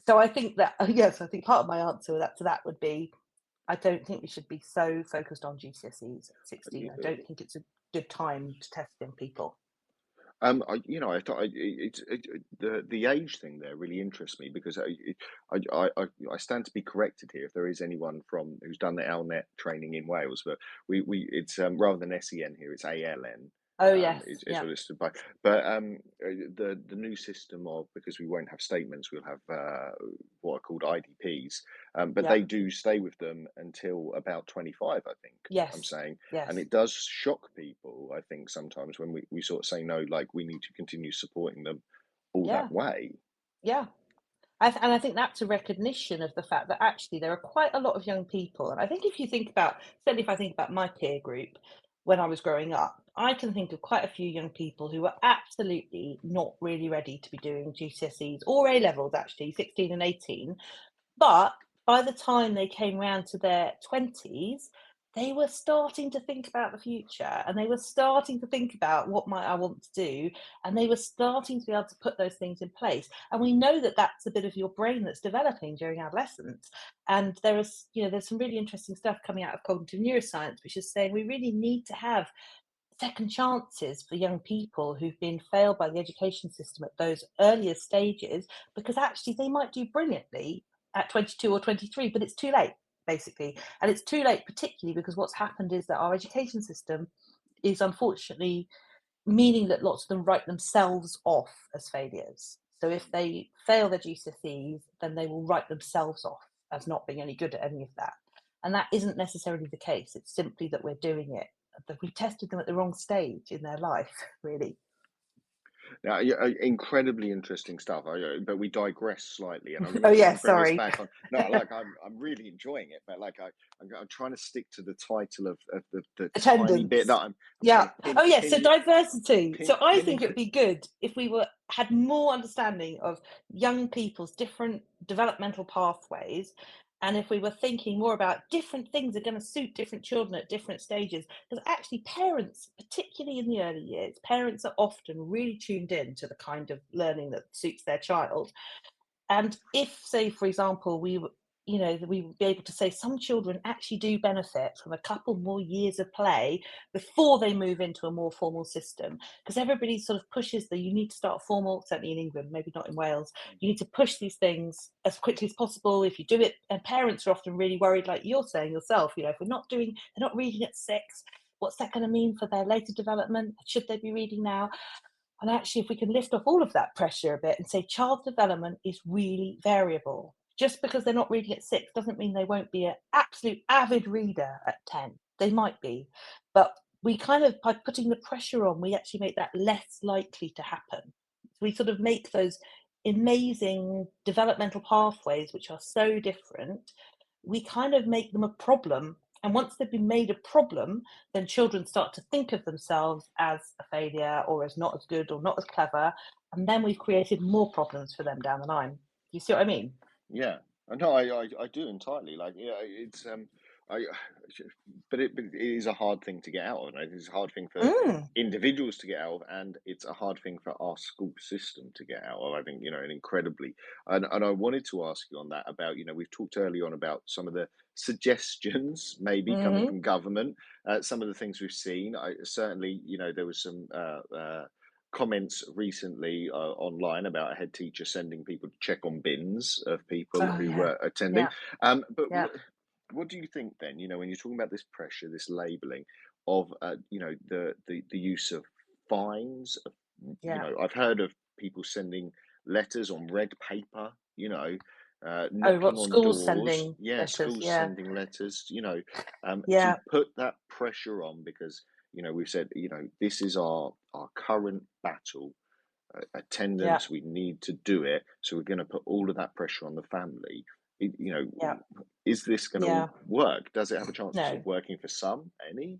I think that yes, I think part of my answer to that would be, I don't think we should be so focused on GCSEs at 16. I don't think it's a good time to test young people. I thought the age thing there really interests me, because I stand to be corrected here if there is anyone from who's done the LNet training in Wales, but we it's rather than SEN here, it's ALN. Oh yes, Is yeah, what it's stood by. But the new system of, because we won't have statements, we'll have what are called IDPs. But yeah, they do stay with them until about 25, I think. I'm yes, saying, and yes, it does shock people, I think, sometimes when we sort of say no, like we need to continue supporting them all yeah, that way. yeah. And I think that's a recognition of the fact that actually there are quite a lot of young people. And I think if you think about, certainly if I think about my peer group when I was growing up, I can think of quite a few young people who were absolutely not really ready to be doing GCSEs or A levels, actually, 16 and 18. But by the time they came round to their 20s, they were starting to think about the future, and they were starting to think about what might I want to do, and they were starting to be able to put those things in place. And we know that that's a bit of your brain that's developing during adolescence. And there's some really interesting stuff coming out of cognitive neuroscience, which is saying we really need to have second chances for young people who've been failed by the education system at those earlier stages, because actually they might do brilliantly at 22 or 23, but it's too late, basically. And it's too late, particularly because what's happened is that our education system is unfortunately meaning that lots of them write themselves off as failures. So if they fail their GCSEs, then they will write themselves off as not being any good at any of that. And that isn't necessarily the case. It's simply that we're doing it, that we tested them at the wrong stage in their life, really. Now, incredibly interesting stuff. But we digress slightly, and I Oh really want yeah, to bring us sorry. back on. No, like I'm really enjoying it, but like I'm trying to stick to the title of the tiny bit Attendance. that I'm Yeah. trying to pin Oh yeah, pin so you diversity. pin So I pin you. think it would be good if we had more understanding of young people's different developmental pathways, and if we were thinking more about different things are going to suit different children at different stages. Because actually parents, particularly in the early years, parents are often really tuned in to the kind of learning that suits their child. And if, say, for example, we would be able to say some children actually do benefit from a couple more years of play before they move into a more formal system, because everybody sort of pushes you need to start formal, certainly in England, maybe not in Wales. You need to push these things as quickly as possible. If you do it, and parents are often really worried, like you're saying yourself, if they're not reading at 6, what's that going to mean for their later development? Should they be reading now? And actually, if we can lift off all of that pressure a bit and say child development is really variable. Just because they're not reading at 6 doesn't mean they won't be an absolute avid reader at 10. They might be. But we kind of, by putting the pressure on, we actually make that less likely to happen. So we sort of make those amazing developmental pathways, which are so different, we kind of make them a problem. And once they've been made a problem, then children start to think of themselves as a failure or as not as good or not as clever. And then we've created more problems for them down the line. You see what I mean? Yeah, no, I do entirely. Like, yeah, I, but it is a hard thing to get out of. Right? It's a hard thing for Mm, individuals to get out of, and it's a hard thing for our school system to get out of. I think, and incredibly, and I wanted to ask you on that about, we've talked early on about some of the suggestions maybe coming hmm from government, some of the things we've seen. I certainly, there was some comments recently online about a head teacher sending people to check on bins of people Oh, who yeah. were attending. Yeah. But Yeah. what do you think then? When you're talking about this pressure, this labelling of, the use of fines. Yeah. I've heard of people sending letters on red paper. Oh, Knocking what on schools doors. sending Yeah, letters? schools Yeah. sending letters. To Yeah. put that pressure on because we've said, this is our current battle, Yeah. attendance, we need to do it. So we're going to put all of that pressure on the family. It- you know, Yeah. is this going to Yeah. work? Does it have a chance No. of working for some? Any?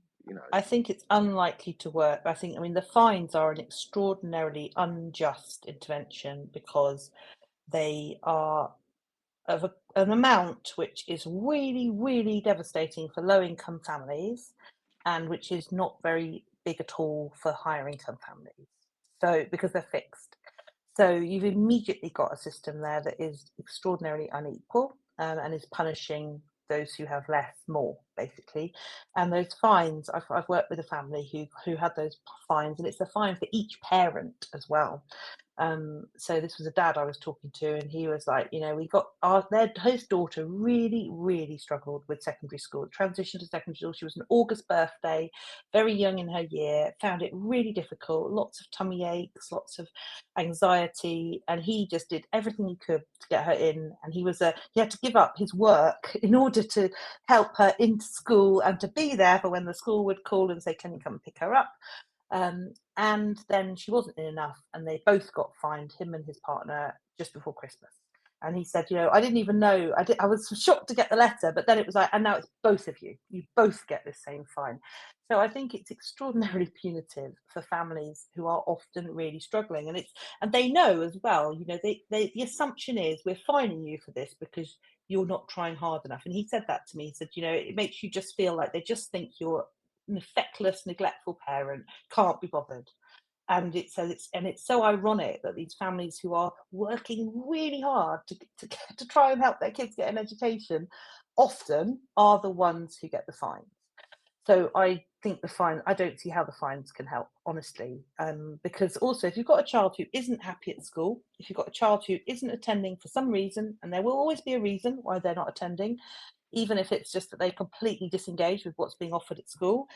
I think it's unlikely to work. I mean, the fines are an extraordinarily unjust intervention because they are of an amount which is really, really devastating for low income families and which is not very big at all for higher income families. So, because they're fixed. So, you've immediately got a system there that is extraordinarily unequal and is punishing those who have less more, basically. And those fines, I've worked with a family who had those fines, and it's a fine for each parent as well. So this was a dad I was talking to, and he was like, we got his daughter really, really struggled with secondary school, transition to secondary school. She was an August birthday, very young in her year, found it really difficult, lots of tummy aches, lots of anxiety, and he just did everything he could to get her in. And he had to give up his work in order to help her into school and to be there for when the school would call and say, "Can you come and pick her up?" And then she wasn't in enough, and they both got fined, him and his partner, just before Christmas. And he said, I didn't even know. I was shocked to get the letter, but then it was like, and now it's both of you. You both get this same fine. So I think it's extraordinarily punitive for families who are often really struggling, and they know as well. The assumption is we're fining you for this because you're not trying hard enough. And he said that to me. He said, it makes you just feel like they just think you're an feckless, neglectful parent, can't be bothered. And it's so ironic that these families who are working really hard to try and help their kids get an education often are the ones who get the fines. So I think I don't see how the fines can help, honestly. Because also, if you've got a child who isn't happy at school, if you've got a child who isn't attending for some reason, and there will always be a reason why they're not attending, even if it's just that they completely disengage with what's being offered at school,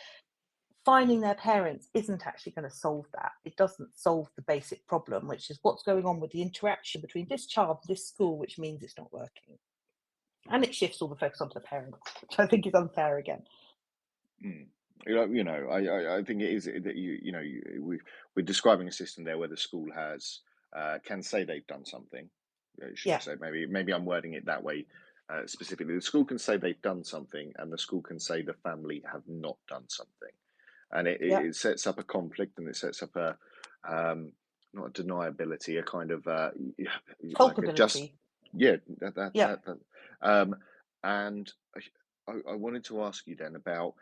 finding their parents isn't actually going to solve that. It doesn't solve the basic problem, which is what's going on with the interaction between this child and this school, which means it's not working. And it shifts all the focus onto the parents, which I think is unfair again. Mm. I think it is that we're describing a system there where the school has can say they've done something. Should I Yeah, say maybe I'm wording it that way specifically. The school can say they've done something, and the school can say the family have not done something, and yeah, it sets up a conflict, and it sets up a not a deniability, a kind of like a just culpability. yeah Yeah. that um, and I wanted to ask you then about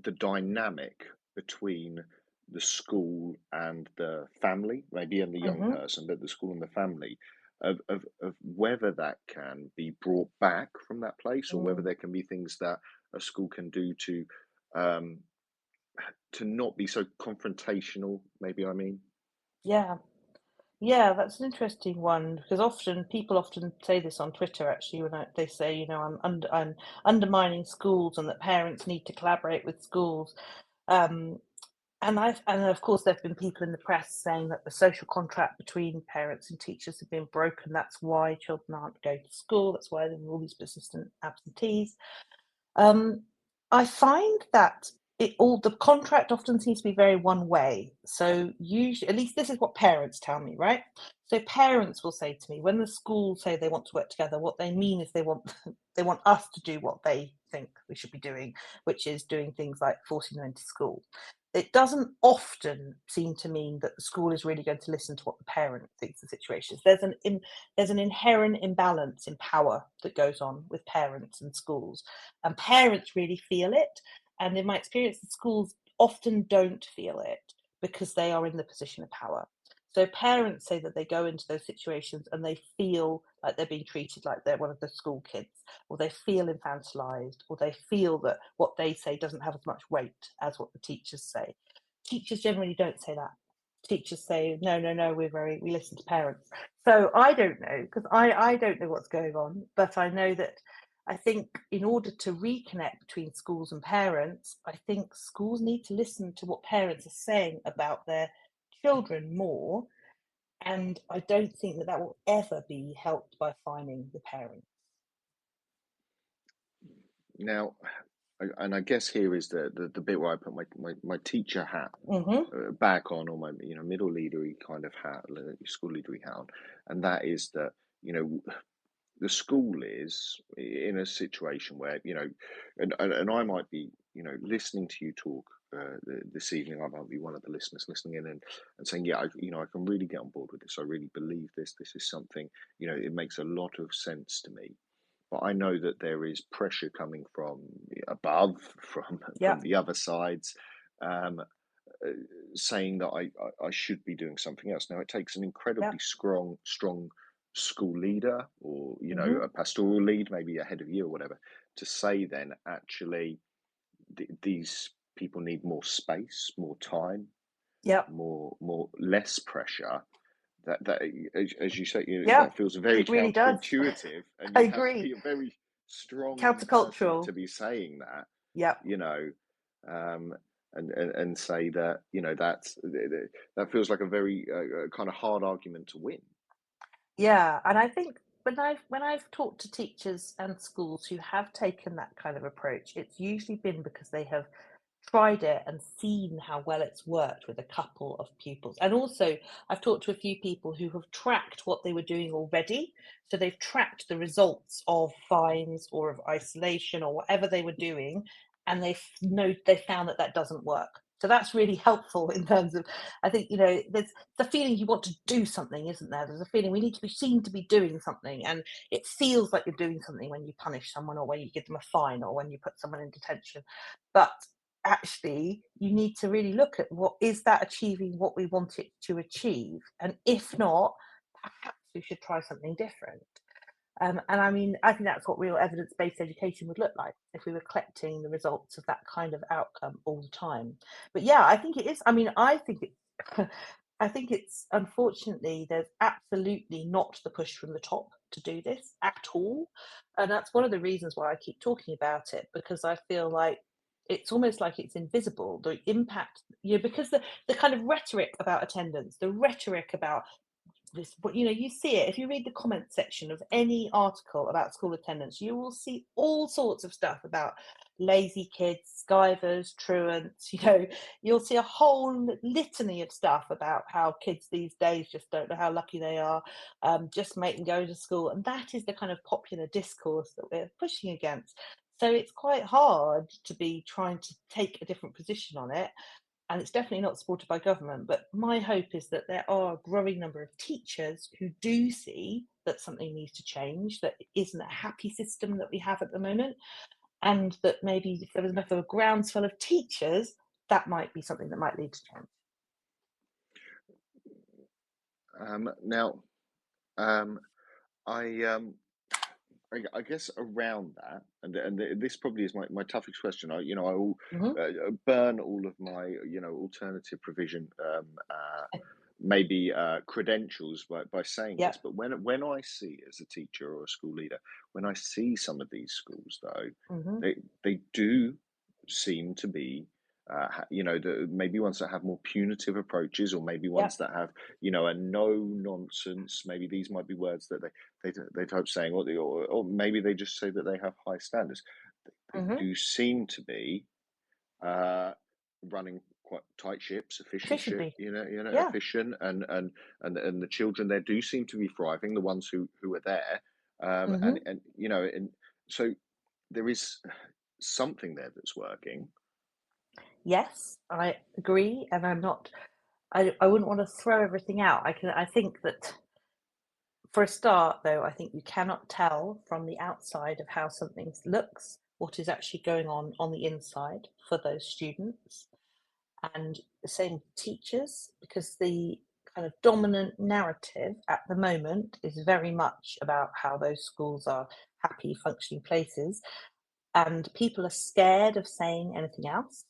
the dynamic between the school and the family, maybe and the young Hmm. person, but the school and the family, of whether that can be brought back from that place, or whether Mm. there can be things that a school can do um, to not be so confrontational. Maybe I mean, Yeah. Yeah, that's an interesting one because often people often say this on Twitter actually when they say, I'm undermining schools and that parents need to collaborate with schools. Um, and of course there've been people in the press saying that the social contract between parents and teachers have been broken. That's why children aren't going to school. That's why there are all these persistent absentees. Um, I find that the contract often seems to be very one way. So usually, at least this is what parents tell me, right? So parents will say to me when the schools say they want to work together, what they mean is they want they want us to do what they think we should be doing, which is doing things like forcing them into school. It doesn't often seem to mean that the school is really going to listen to what the parent thinks the situation is. There's an inherent imbalance in power that goes on with parents and schools, and parents really feel it. And in my experience, the schools often don't feel it because they are in the position of power. So parents say that they go into those situations and they feel like they're being treated like they're one of the school kids, or they feel infantilized, or they feel that what they say doesn't have as much weight as what the teachers say. Teachers generally don't say that. Teachers say, no, no, no, we listen to parents. So I don't know, because I don't know what's going on, but I know that I think in order to reconnect between schools and parents, I think schools need to listen to what parents are saying about their children more. And I don't think that that will ever be helped by fining the parents. now, and I guess here is the bit where I put my teacher hat Hmm. back on, or my middle leadery kind of hat, school leadery hat on, and that is that you know the school is in a situation where and I might be listening to you talk this evening. I might be one of the listeners listening in and saying, yeah, I can really get on board with this. I really believe this is something, it makes a lot of sense to me. But I know that there is pressure coming from above, from Yeah, the other sides, um, uh, saying that I should be doing something else. Now, it takes an yeah. incredibly strong school leader, or Hmm. a pastoral lead, maybe ahead of you or whatever, to say then actually these people need more space, more time, Yeah, more less pressure. That as you say, yeah. that feels very It really does. counterintuitive, and I you'd have to agree. be a very strong person Countercultural. to be saying that, Yeah. you know, um, and say that that feels like a very kind of hard argument to win. Yeah, and I think when I've talked to teachers and schools who have taken that kind of approach, it's usually been because they have tried it and seen how well it's worked with a couple of pupils. And also, I've talked to a few people who have tracked what they were doing already. So they've tracked the results of fines or of isolation or whatever they were doing, and they found that that doesn't work. So that's really helpful in terms of, I think, there's the feeling you want to do something, isn't there? There's a feeling we need to be seen to be doing something, and it feels like you're doing something when you punish someone or when you give them a fine or when you put someone in detention. But actually you need to really look at what is that achieving what we want it to achieve, and if not, perhaps we should try something different. And I mean, I think that's what real evidence-based education would look like if we were collecting the results of that kind of outcome all the time. But yeah, I think it is. I mean, I think it. I think it's unfortunately there's absolutely not the push from the top to do this at all, and that's one of the reasons why I keep talking about it, because I feel like it's almost like it's invisible, the impact, because the kind of rhetoric about attendance, the rhetoric about but you see it if you read the comment section of any article about school attendance. You will see all sorts of stuff about lazy kids, skivers, truants. You'll see a whole litany of stuff about how kids these days just don't know how lucky they are. Just make them go to school, and that is the kind of popular discourse that we're pushing against. So it's quite hard to be trying to take a different position on it, and it's definitely not supported by government. But my hope is that there are a growing number of teachers who do see that something needs to change, that it isn't a happy system that we have at the moment, and that maybe if there was enough of a groundswell of teachers, that might be something that might lead to change. Now, um, I I guess around that, and this probably is my toughest question. I will Hmm. burn all of my alternative provision, maybe credentials by saying Yeah. this. But when I see as a teacher or a school leader, when I see some of these schools, though, Hmm. they do seem to be. Maybe ones that have more punitive approaches, or maybe Yeah. ones that have, a no nonsense. Maybe these might be words that they type saying, or maybe they just say that they have high standards. They Hmm. do seem to be uh, running quite tight ships, efficient ship, Efficiently. Yeah. efficient, and the children there do seem to be thriving. The ones who are there, Hmm. and so there is something there that's working. Yes, I agree, and I'm not. I wouldn't want to throw everything out. I think that for a start, though, I think you cannot tell from the outside of how something looks what is actually going on the inside for those students. And the same with teachers, because the kind of dominant narrative at the moment is very much about how those schools are happy, functioning places, and people are scared of saying anything else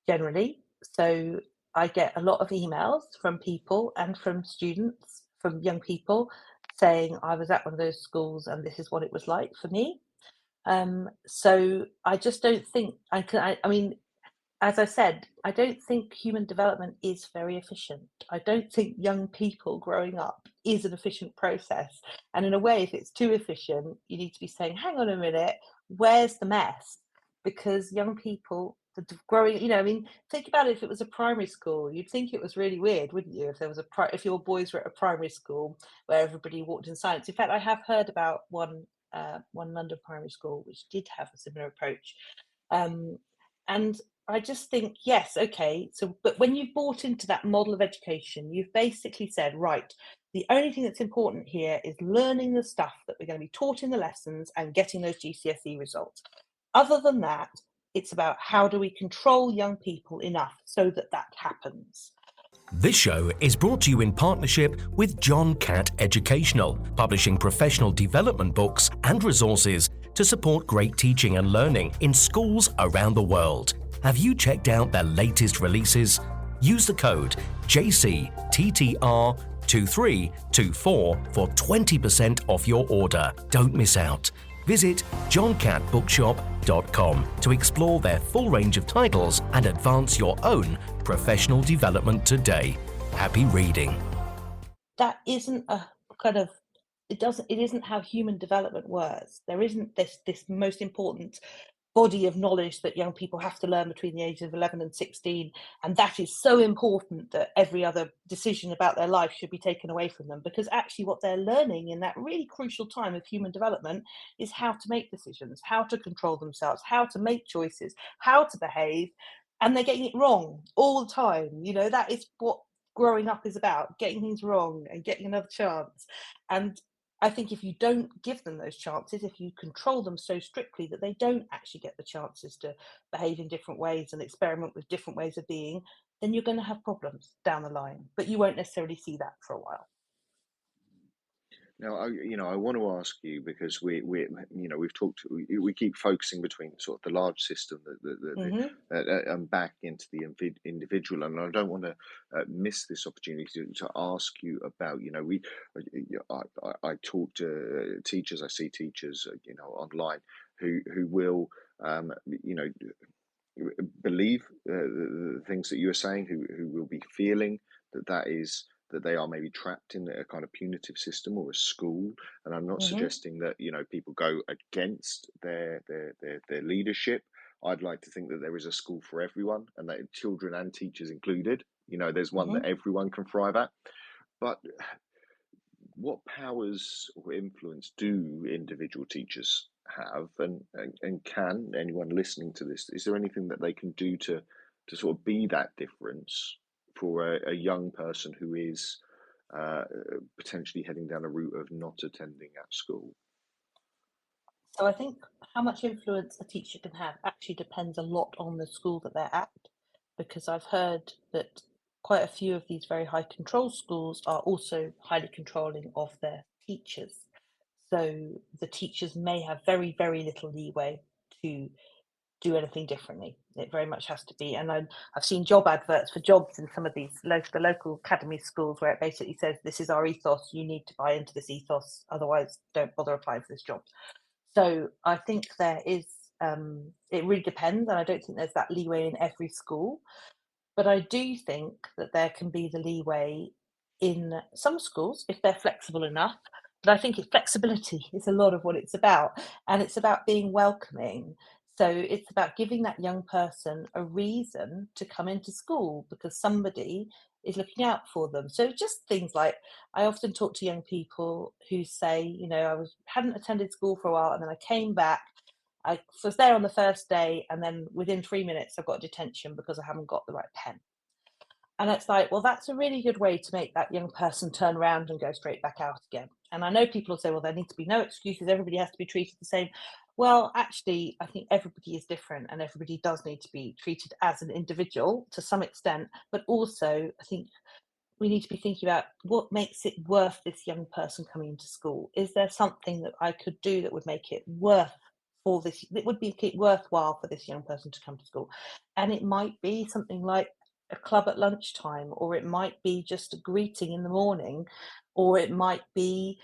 generally. So I get a lot of emails from people and from students, from young people, saying I was at one of those schools and this is what it was like for me. So I just don't think I can. I mean, as I said, I don't think human development is very efficient. I don't think young people growing up is an efficient process. And in a way, if it's too efficient, you need to be saying, hang on a minute, where's the mess? Because young people, growing, I mean, think about it. If it was a primary school, you'd think it was really weird, wouldn't you? If there was if your boys were at a primary school where everybody walked in silence. In fact, I have heard about one London primary school which did have a similar approach. Um, and I just think, yes, okay. So, but when you've bought into that model of education, you've basically said, right, the only thing that's important here is learning the stuff that we're going to be taught in the lessons and getting those GCSE results. Other than that, it's about how do we control young people enough so that that happens. This show is brought to you in partnership with John Catt Educational, publishing professional development books and resources to support great teaching and learning in schools around the world. Have you checked out their latest releases? Use the code JCTTR2324 for 20% off your order. Don't miss out. Visit johncattbookshop.com to explore their full range of titles and advance your own professional development today. Happy reading. That isn't a kind of it isn't how human development works. There isn't this most important body of knowledge that young people have to learn between the ages of 11 and 16, and that is so important that every other decision about their life should be taken away from them, because actually what they're learning in that really crucial time of human development is how to make decisions, how to control themselves, how to make choices, how to behave, and they're getting it wrong all the time. That is what growing up is about, getting things wrong and getting another chance. And I think if you don't give them those chances, if you control them so strictly that they don't actually get the chances to behave in different ways and experiment with different ways of being, then you're going to have problems down the line. But you won't necessarily see that for a while. Now, I want to ask you, because we've talked, we keep focusing between sort of the large system, Hmm. and back into the individual, and I don't want to miss this opportunity to ask you about, I talk to teachers, I see teachers, online who will, you know, believe the things that you are saying, who will be feeling that that they are maybe trapped in a kind of punitive system or a school. And I'm not suggesting that, people go against their leadership. I'd like to think that there is a school for everyone, and that children and teachers included. There's one that everyone can thrive at. But what powers or influence do individual teachers have, and can anyone listening to this, is there anything that they can do to sort of be that difference for a young person who is potentially heading down a route of not attending at school? So I think how much influence a teacher can have actually depends a lot on the school that they're at, because I've heard that quite a few of these very high control schools are also highly controlling of their teachers. So the teachers may have very, very little leeway to do anything differently. It very much has to be. And I've seen job adverts for jobs in some of these the local academy schools where it basically says, this is our ethos, you need to buy into this ethos, otherwise don't bother applying for this job. So I think there is, it really depends. And I don't think there's that leeway in every school. But I do think that there can be the leeway in some schools if they're flexible enough. But I think flexibility is a lot of what it's about. And it's about being welcoming. So it's about giving that young person a reason to come into school because somebody is looking out for them. So just things like I often talk to young people who say, hadn't attended school for a while and then I came back. I was there on the first day, and then within 3 minutes, I got detention because I haven't got the right pen. And it's like, well, that's a really good way to make that young person turn around and go straight back out again. And I know people will say, well, there need to be no excuses. Everybody has to be treated the same. Well, actually, I think everybody is different and everybody does need to be treated as an individual to some extent. But also, I think we need to be thinking about what makes it worth this young person coming into school. Is there something that I could do that would make it it would be worthwhile for this young person to come to school? And it might be something like a club at lunchtime, or it might be just a greeting in the morning, or it might be,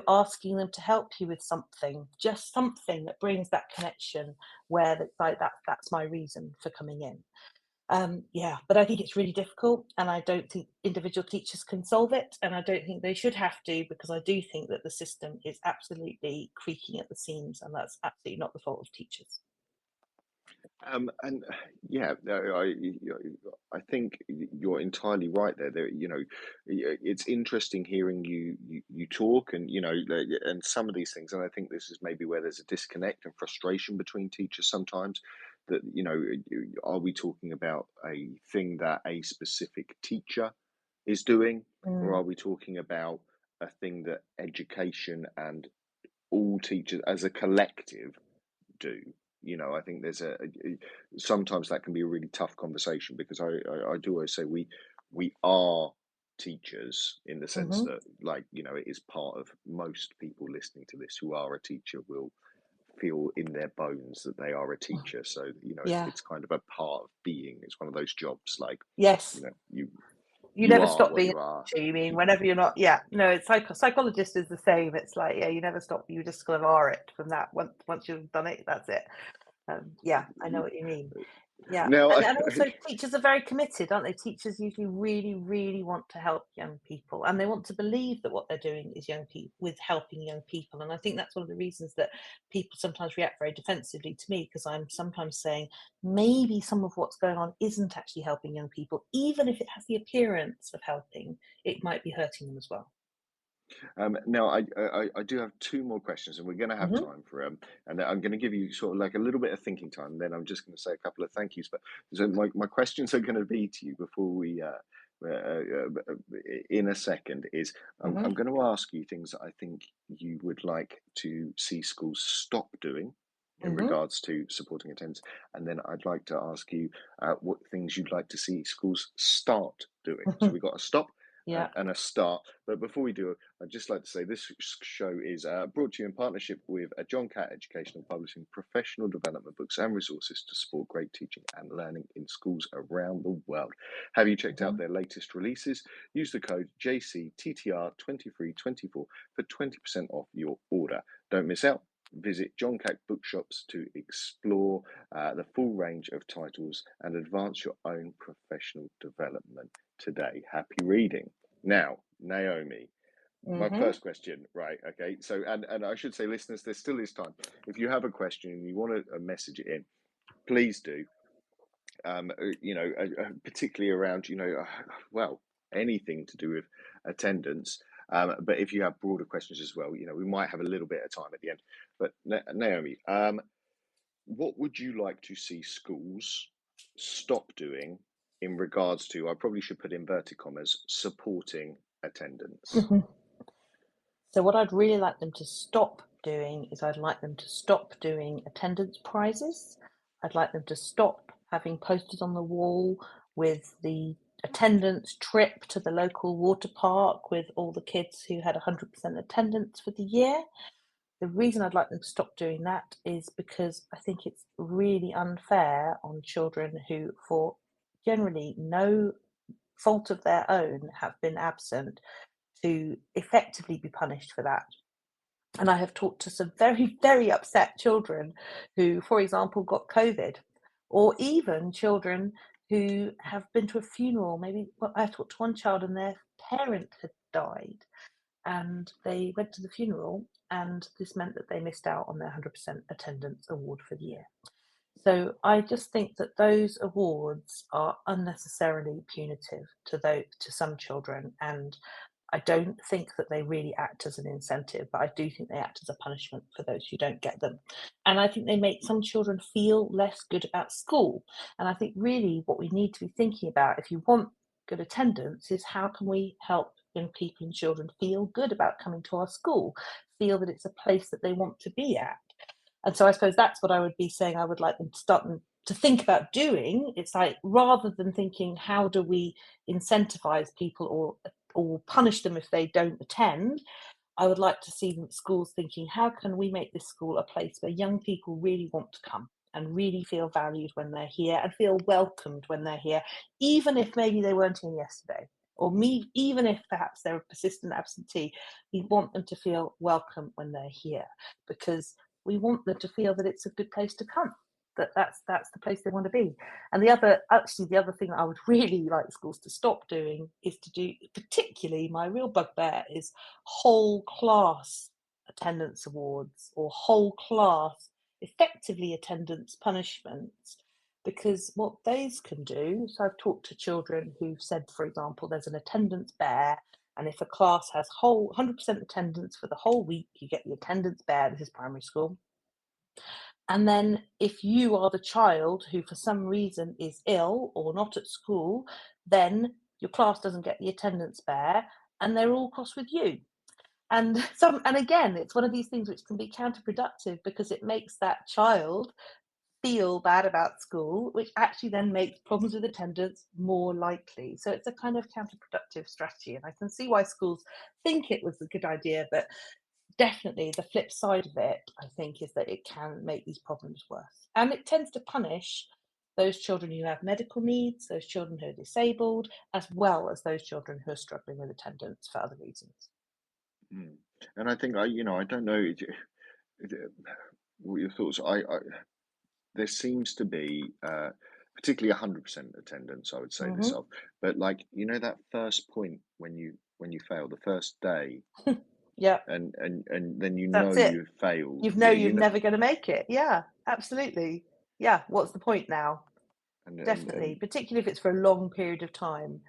asking them to help you with something, just something that brings that connection where that's my reason for coming in. But I think it's really difficult, and I don't think individual teachers can solve it, and I don't think they should have to, because I do think that the system is absolutely creaking at the seams, and that's absolutely not the fault of teachers. And yeah, no, I think you're entirely right there. It's interesting hearing you talk, and and some of these things. And I think this is maybe where there's a disconnect and frustration between teachers sometimes. That are we talking about a thing that a specific teacher is doing, or are we talking about a thing that education and all teachers as a collective do? I think there's sometimes that can be a really tough conversation, because I do always say we are teachers, in the sense Hmm. that, like, it is part of most people listening to this who are a teacher will feel in their bones that they are a teacher. So Yeah. it's kind of a part of being. It's one of those jobs, like, Yes. you You you never are stop what being you a are. teacher, you mean? Whenever you're not, yeah. No, it's psychologist is the same. It's like, yeah, you never stop. You just kind of are it from that. Once you've done it, that's it. Yeah, I know what you mean. Yeah, Now, and also teachers are very committed, aren't they? Teachers usually really, really want to help young people, and they want to believe that what they're doing is helping young people. And I think that's one of the reasons that people sometimes react very defensively to me, because I'm sometimes saying maybe some of what's going on isn't actually helping young people, even if it has the appearance of helping, it might be hurting them as well. now, I do have two more questions, and we're going to have Hmm. time for and I'm going to give you sort of like a little bit of thinking time. Then I'm just going to say a couple of thank yous. But so my questions are going to be to you before we in a second is Hmm. I'm going to ask you things that I think you would like to see schools stop doing in Hmm. regards to supporting attendance, and then I'd like to ask you what things you'd like to see schools start doing. So we've got a stop Yeah. and a start. But before we do, I'd just like to say this show is brought to you in partnership with John Catt Educational, publishing professional development books and resources to support great teaching and learning in schools around the world. Have you checked out Hmm. their latest releases? Use the code JCTTR2324 for 20% off your order. Don't miss out. Visit John Catt Bookshops to explore the full range of titles and advance your own professional development today. Happy reading. Now, Naomi, my Mm-hmm. first question, right? Okay, so and I should say, listeners, there still is time. If you have a question and you want to message it in, please do. Particularly around, well, anything to do with attendance. But if you have broader questions as well, we might have a little bit of time at the end. But Naomi, what would you like to see schools stop doing in regards to, I probably should put inverted commas, supporting attendance? So what I'd really like them to stop doing is I'd like them to stop doing attendance prizes. I'd like them to stop having posters on the wall with the attendance trip to the local water park with all the kids who had 100% attendance for the year. The reason I'd like them to stop doing that is because I think it's really unfair on children who, for generally no fault of their own, have been absent, to effectively be punished for that. And I have talked to some very, very upset children who, for example, got COVID, or even children who have been to a funeral. Maybe I talked to one child and their parent had died, and they went to the funeral, and this meant that they missed out on their 100% attendance award for the year. So I just think that those awards are unnecessarily punitive to some children, and I don't think that they really act as an incentive, but I do think they act as a punishment for those who don't get them. And I think they make some children feel less good at school. And I think really what we need to be thinking about, if you want good attendance, is how can we help young people and children feel good about coming to our school, feel that it's a place that they want to be at. And so I suppose that's what I would be saying I would like them to start to think about doing. It's like, rather than thinking how do we incentivize people or punish them if they don't attend, I would like to see schools thinking, how can we make this school a place where young people really want to come and really feel valued when they're here and feel welcomed when they're here, even if maybe they weren't in yesterday, or even if perhaps they're a persistent absentee. We want them to feel welcome when they're here, because we want them to feel that it's a good place to come, that's the place they want to be. And the other thing that I would really like schools to stop doing is to do, particularly my real bugbear, is whole class attendance awards or whole class effectively attendance punishments, because what those can do, so I've talked to children who've said, for example, there's an attendance bear, and if a class has whole 100% attendance for the whole week, you get the attendance bear. This is primary school. And then if you are the child who for some reason is ill or not at school, then your class doesn't get the attendance bear and they're all cross with you. And again, it's one of these things which can be counterproductive, because it makes that child feel bad about school, which actually then makes problems with attendance more likely. So it's a kind of counterproductive strategy. And I can see why schools think it was a good idea, but definitely the flip side of it, I think, is that it can make these problems worse. And it tends to punish those children who have medical needs, those children who are disabled, as well as those children who are struggling with attendance for other reasons. Mm. And I think I don't know what your thoughts. There seems to be, particularly 100% attendance, I would say this Mm-hmm. of, but like, that first point when you fail, the first day, Yeah, and then that's it. you've failed. You know you're never going to make it. Yeah, absolutely. Yeah, what's the point now? And Definitely, particularly if it's for a long period of time.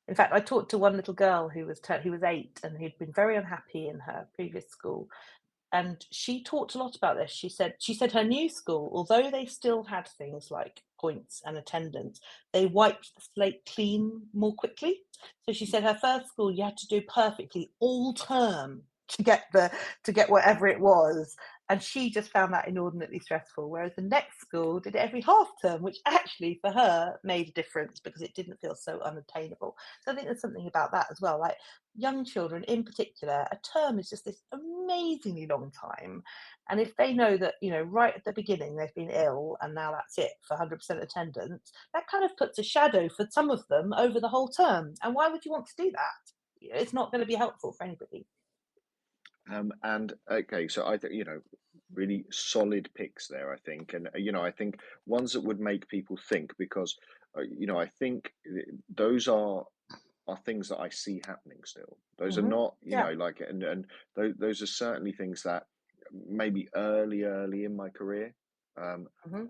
In fact, I talked to one little girl who was 8 and who'd been very unhappy in her previous school, and she talked a lot about this. She said her new school, although they still had things like points and attendance, they wiped the slate clean more quickly. So she said her first school, you had to do perfectly all term to get whatever it was, and she just found that inordinately stressful. Whereas the next school did it every half term, which actually for her made a difference because it didn't feel so unattainable. So I think there's something about that as well. Like, young children in particular, a term is just this amazingly long time. And if they know that, right at the beginning they've been ill and now that's it for 100% attendance, that kind of puts a shadow for some of them over the whole term. And why would you want to do that? It's not going to be helpful for anybody. and okay, so I think, really solid picks there, I think. And I think ones that would make people think, because I think those are are things that I see happening still. Those are Hmm. not, Yeah. like, and those are certainly things that maybe early in my career, um, Hmm.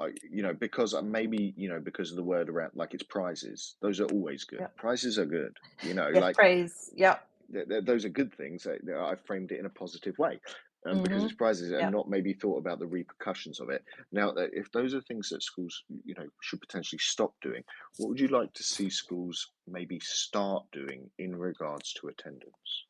because maybe, because of the word around, like, it's prizes. Those are always good. Yeah. Prizes are good, Yes, like, praise. Yeah. those are good things. I framed it in a positive way, because Hmm. it's prizes and Yeah. not maybe thought about the repercussions of it. Now, if those are things that schools, should potentially stop doing, what would you like to see schools maybe start doing in regards to attendance?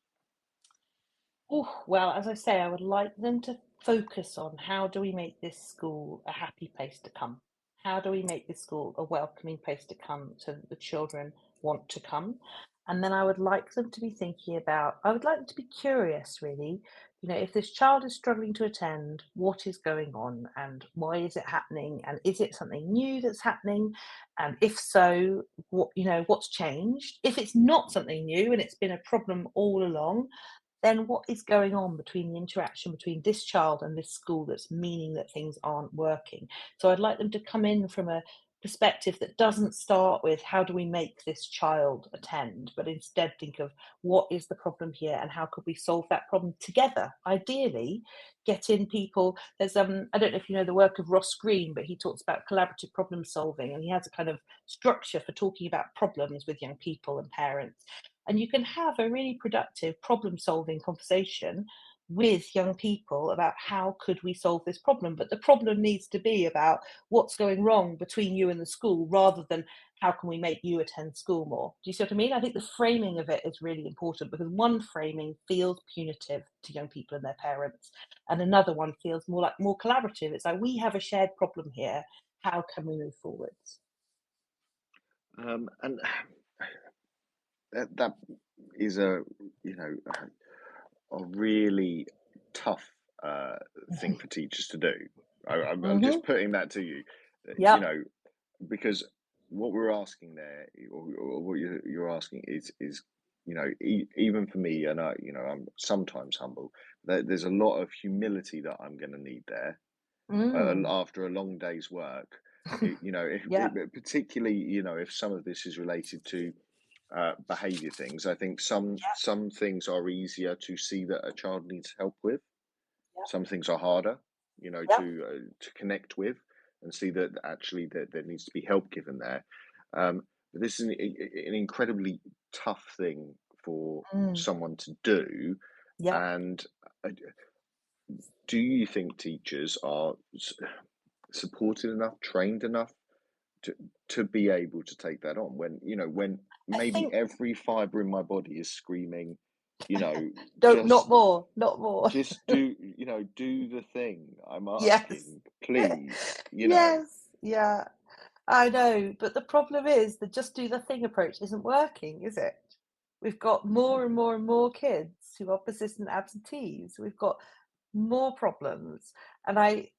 Oh, well, as I say, I would like them to focus on how do we make this school a happy place to come? How do we make this school a welcoming place to come so that the children want to come? And then I would like them to be thinking about, I would like them to be curious, really. If this child is struggling to attend, what is going on and why is it happening? And is it something new that's happening? And if so, what's changed? If it's not something new and it's been a problem all along, then what is going on between the interaction between this child and this school that's meaning that things aren't working? So I'd like them to come in from a perspective that doesn't start with how do we make this child attend, but instead think of what is the problem here and how could we solve that problem together? Ideally, get in people. There's I don't know if you know the work of Ross Green, but he talks about collaborative problem solving, and he has a kind of structure for talking about problems with young people and parents. And you can have a really productive problem solving conversation with young people about how could we solve this problem, but the problem needs to be about what's going wrong between you and the school rather than how can we make you attend school more. Do you see what I mean? I think the framing of it is really important because one framing feels punitive to young people and their parents, and another one feels more collaborative. It's like we have a shared problem here, how can we move forwards? And that is you know a really tough thing for teachers to do. I'm Hmm. just putting that to you, Yep. because what we're asking there, or what you're asking is, even for me, and I'm sometimes humble. There's a lot of humility that I'm going to need there, Mm. after a long day's work. Yep. Particularly, if some of this is related to behavior things. I think some things are easier to see that a child needs help with. Yep. Some things are harder, Yep. to connect with and see that actually that there needs to be help given there. But this is an incredibly tough thing for Mm. someone to do. Yep. And uh, do you think teachers are supported enough, trained enough to be able to take that on when I maybe think every fiber in my body is screaming, you know, don't not just more, not more. do the thing I'm Yes. asking, please, Yes. Yeah. I know, but the problem is the just do the thing approach isn't working, is it? We've got more and more and more kids who are persistent absentees. We've got more problems. And I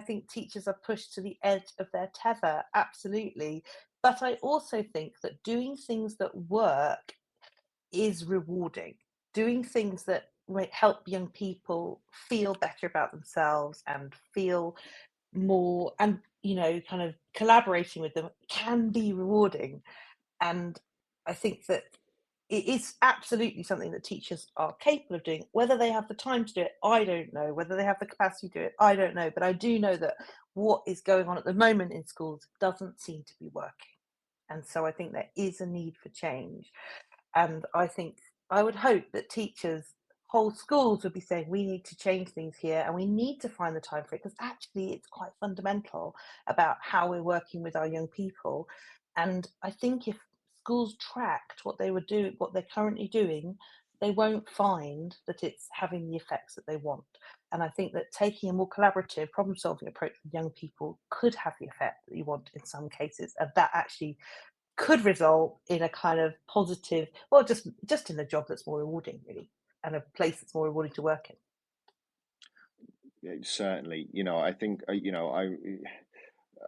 think teachers are pushed to the edge of their tether, absolutely. But I also think that doing things that work is rewarding. Doing things that might help young people feel better about themselves and feel more and kind of collaborating with them can be rewarding. And I think that it is absolutely something that teachers are capable of doing. Whether they have the time to do it, I don't know. Whether they have the capacity to do it, I don't know. But I do know that what is going on at the moment in schools doesn't seem to be working. And so I think there is a need for change. And I would hope that teachers, whole schools would be saying, we need to change things here and we need to find the time for it because actually it's quite fundamental about how we're working with our young people. And I think if schools tracked what they're currently doing, they won't find that it's having the effects that they want. And I think that taking a more collaborative problem solving approach with young people could have the effect that you want in some cases. And that actually could result in a kind of positive, well, just in a job that's more rewarding, really, and a place that's more rewarding to work in. Yeah, certainly. I think, I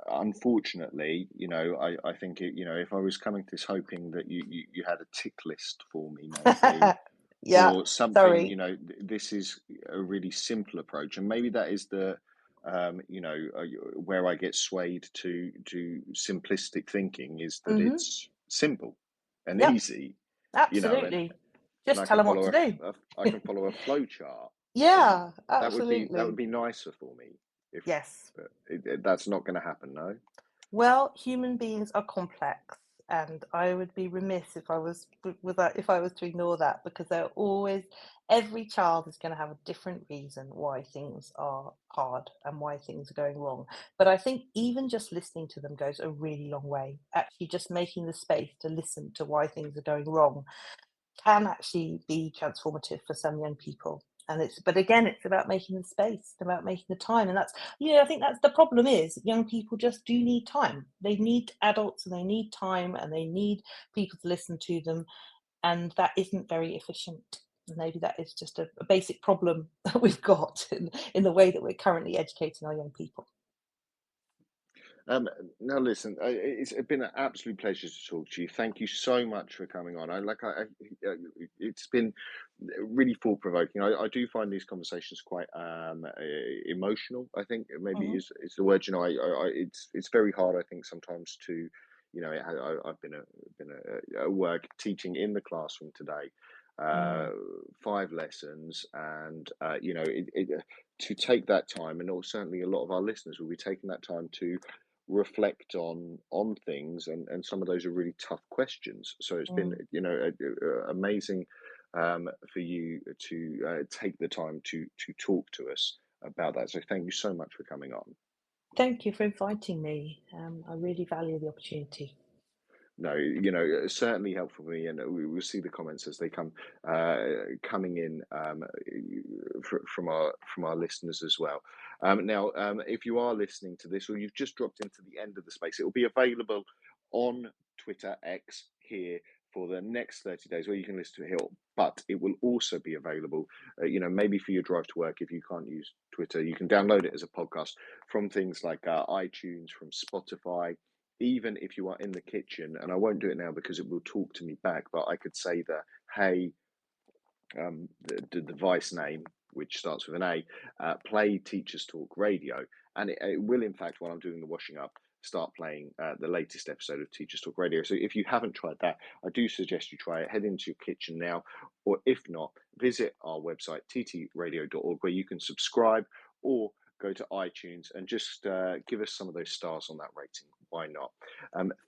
unfortunately, I think if I was coming to this hoping that you had a tick list for me maybe, Yeah, or something, sorry. this is a really simple approach, and maybe that is the where I get swayed to simplistic thinking, is that Hmm. it's simple. and Yep, easy, and absolutely. Just I tell can them what follow to do. I can follow a flow chart, then Yeah, that would absolutely. be nicer for me. If Yes. but that's not going to happen, no. Well, human beings are complex, and I would be remiss if I was if I was to ignore that, because every child is going to have a different reason why things are hard and why things are going wrong. But I think even just listening to them goes a really long way. Actually, just making the space to listen to why things are going wrong can actually be transformative for some young people. But again, it's about making the space, it's about making the time. And I think that's the problem is young people just do need time. They need adults and they need time and they need people to listen to them. And that isn't very efficient. And maybe that is just a basic problem that we've got in the way that we're currently educating our young people. Um, Now listen, it's been an absolute pleasure to talk to you. Thank you so much for coming on. It's been really thought provoking. I do find these conversations quite emotional. I think maybe Mhm. is the word. It's very hard. I think sometimes to, I've been at work teaching in the classroom today. Uh, Mm. 5 lessons, and to take that time, and also certainly a lot of our listeners will be taking that time to reflect on things, and some of those are really tough questions. So it's been, Mm. amazing for you to take the time to talk to us about that. So thank you so much for coming on. Thank you for inviting me. I really value the opportunity. No, certainly helpful for me, and we will see the comments as they come coming in from our listeners as well. Now, if you are listening to this, or you've just dropped into the end of the space, it will be available on Twitter X here for the next 30 days, where you can listen to it here. But it will also be available, maybe for your drive to work. If you can't use Twitter, you can download it as a podcast from things like iTunes, from Spotify, even if you are in the kitchen. And I won't do it now because it will talk to me back, but I could say the hey, the device name, which starts with an A, play Teachers Talk Radio. And it will, in fact, while I'm doing the washing up, start playing the latest episode of Teachers Talk Radio. So if you haven't tried that, I do suggest you try it. Head into your kitchen now, or if not, visit our website, ttradio.org, where you can subscribe, or go to iTunes and just give us some of those stars on that rating. Why not?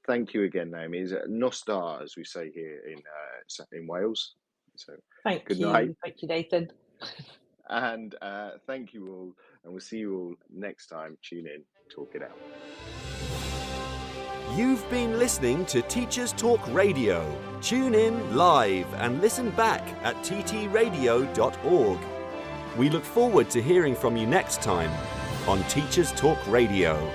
Thank you again, Naomi. Is it Nostar, as we say here in Wales? So Thank good night, you. Thank you, Nathan. and thank you all, and we'll see you all next time. Tune in, talk it out. You've been listening to Teachers Talk Radio. Tune in live and listen back at ttradio.org. We look forward to hearing from you next time on Teachers Talk Radio.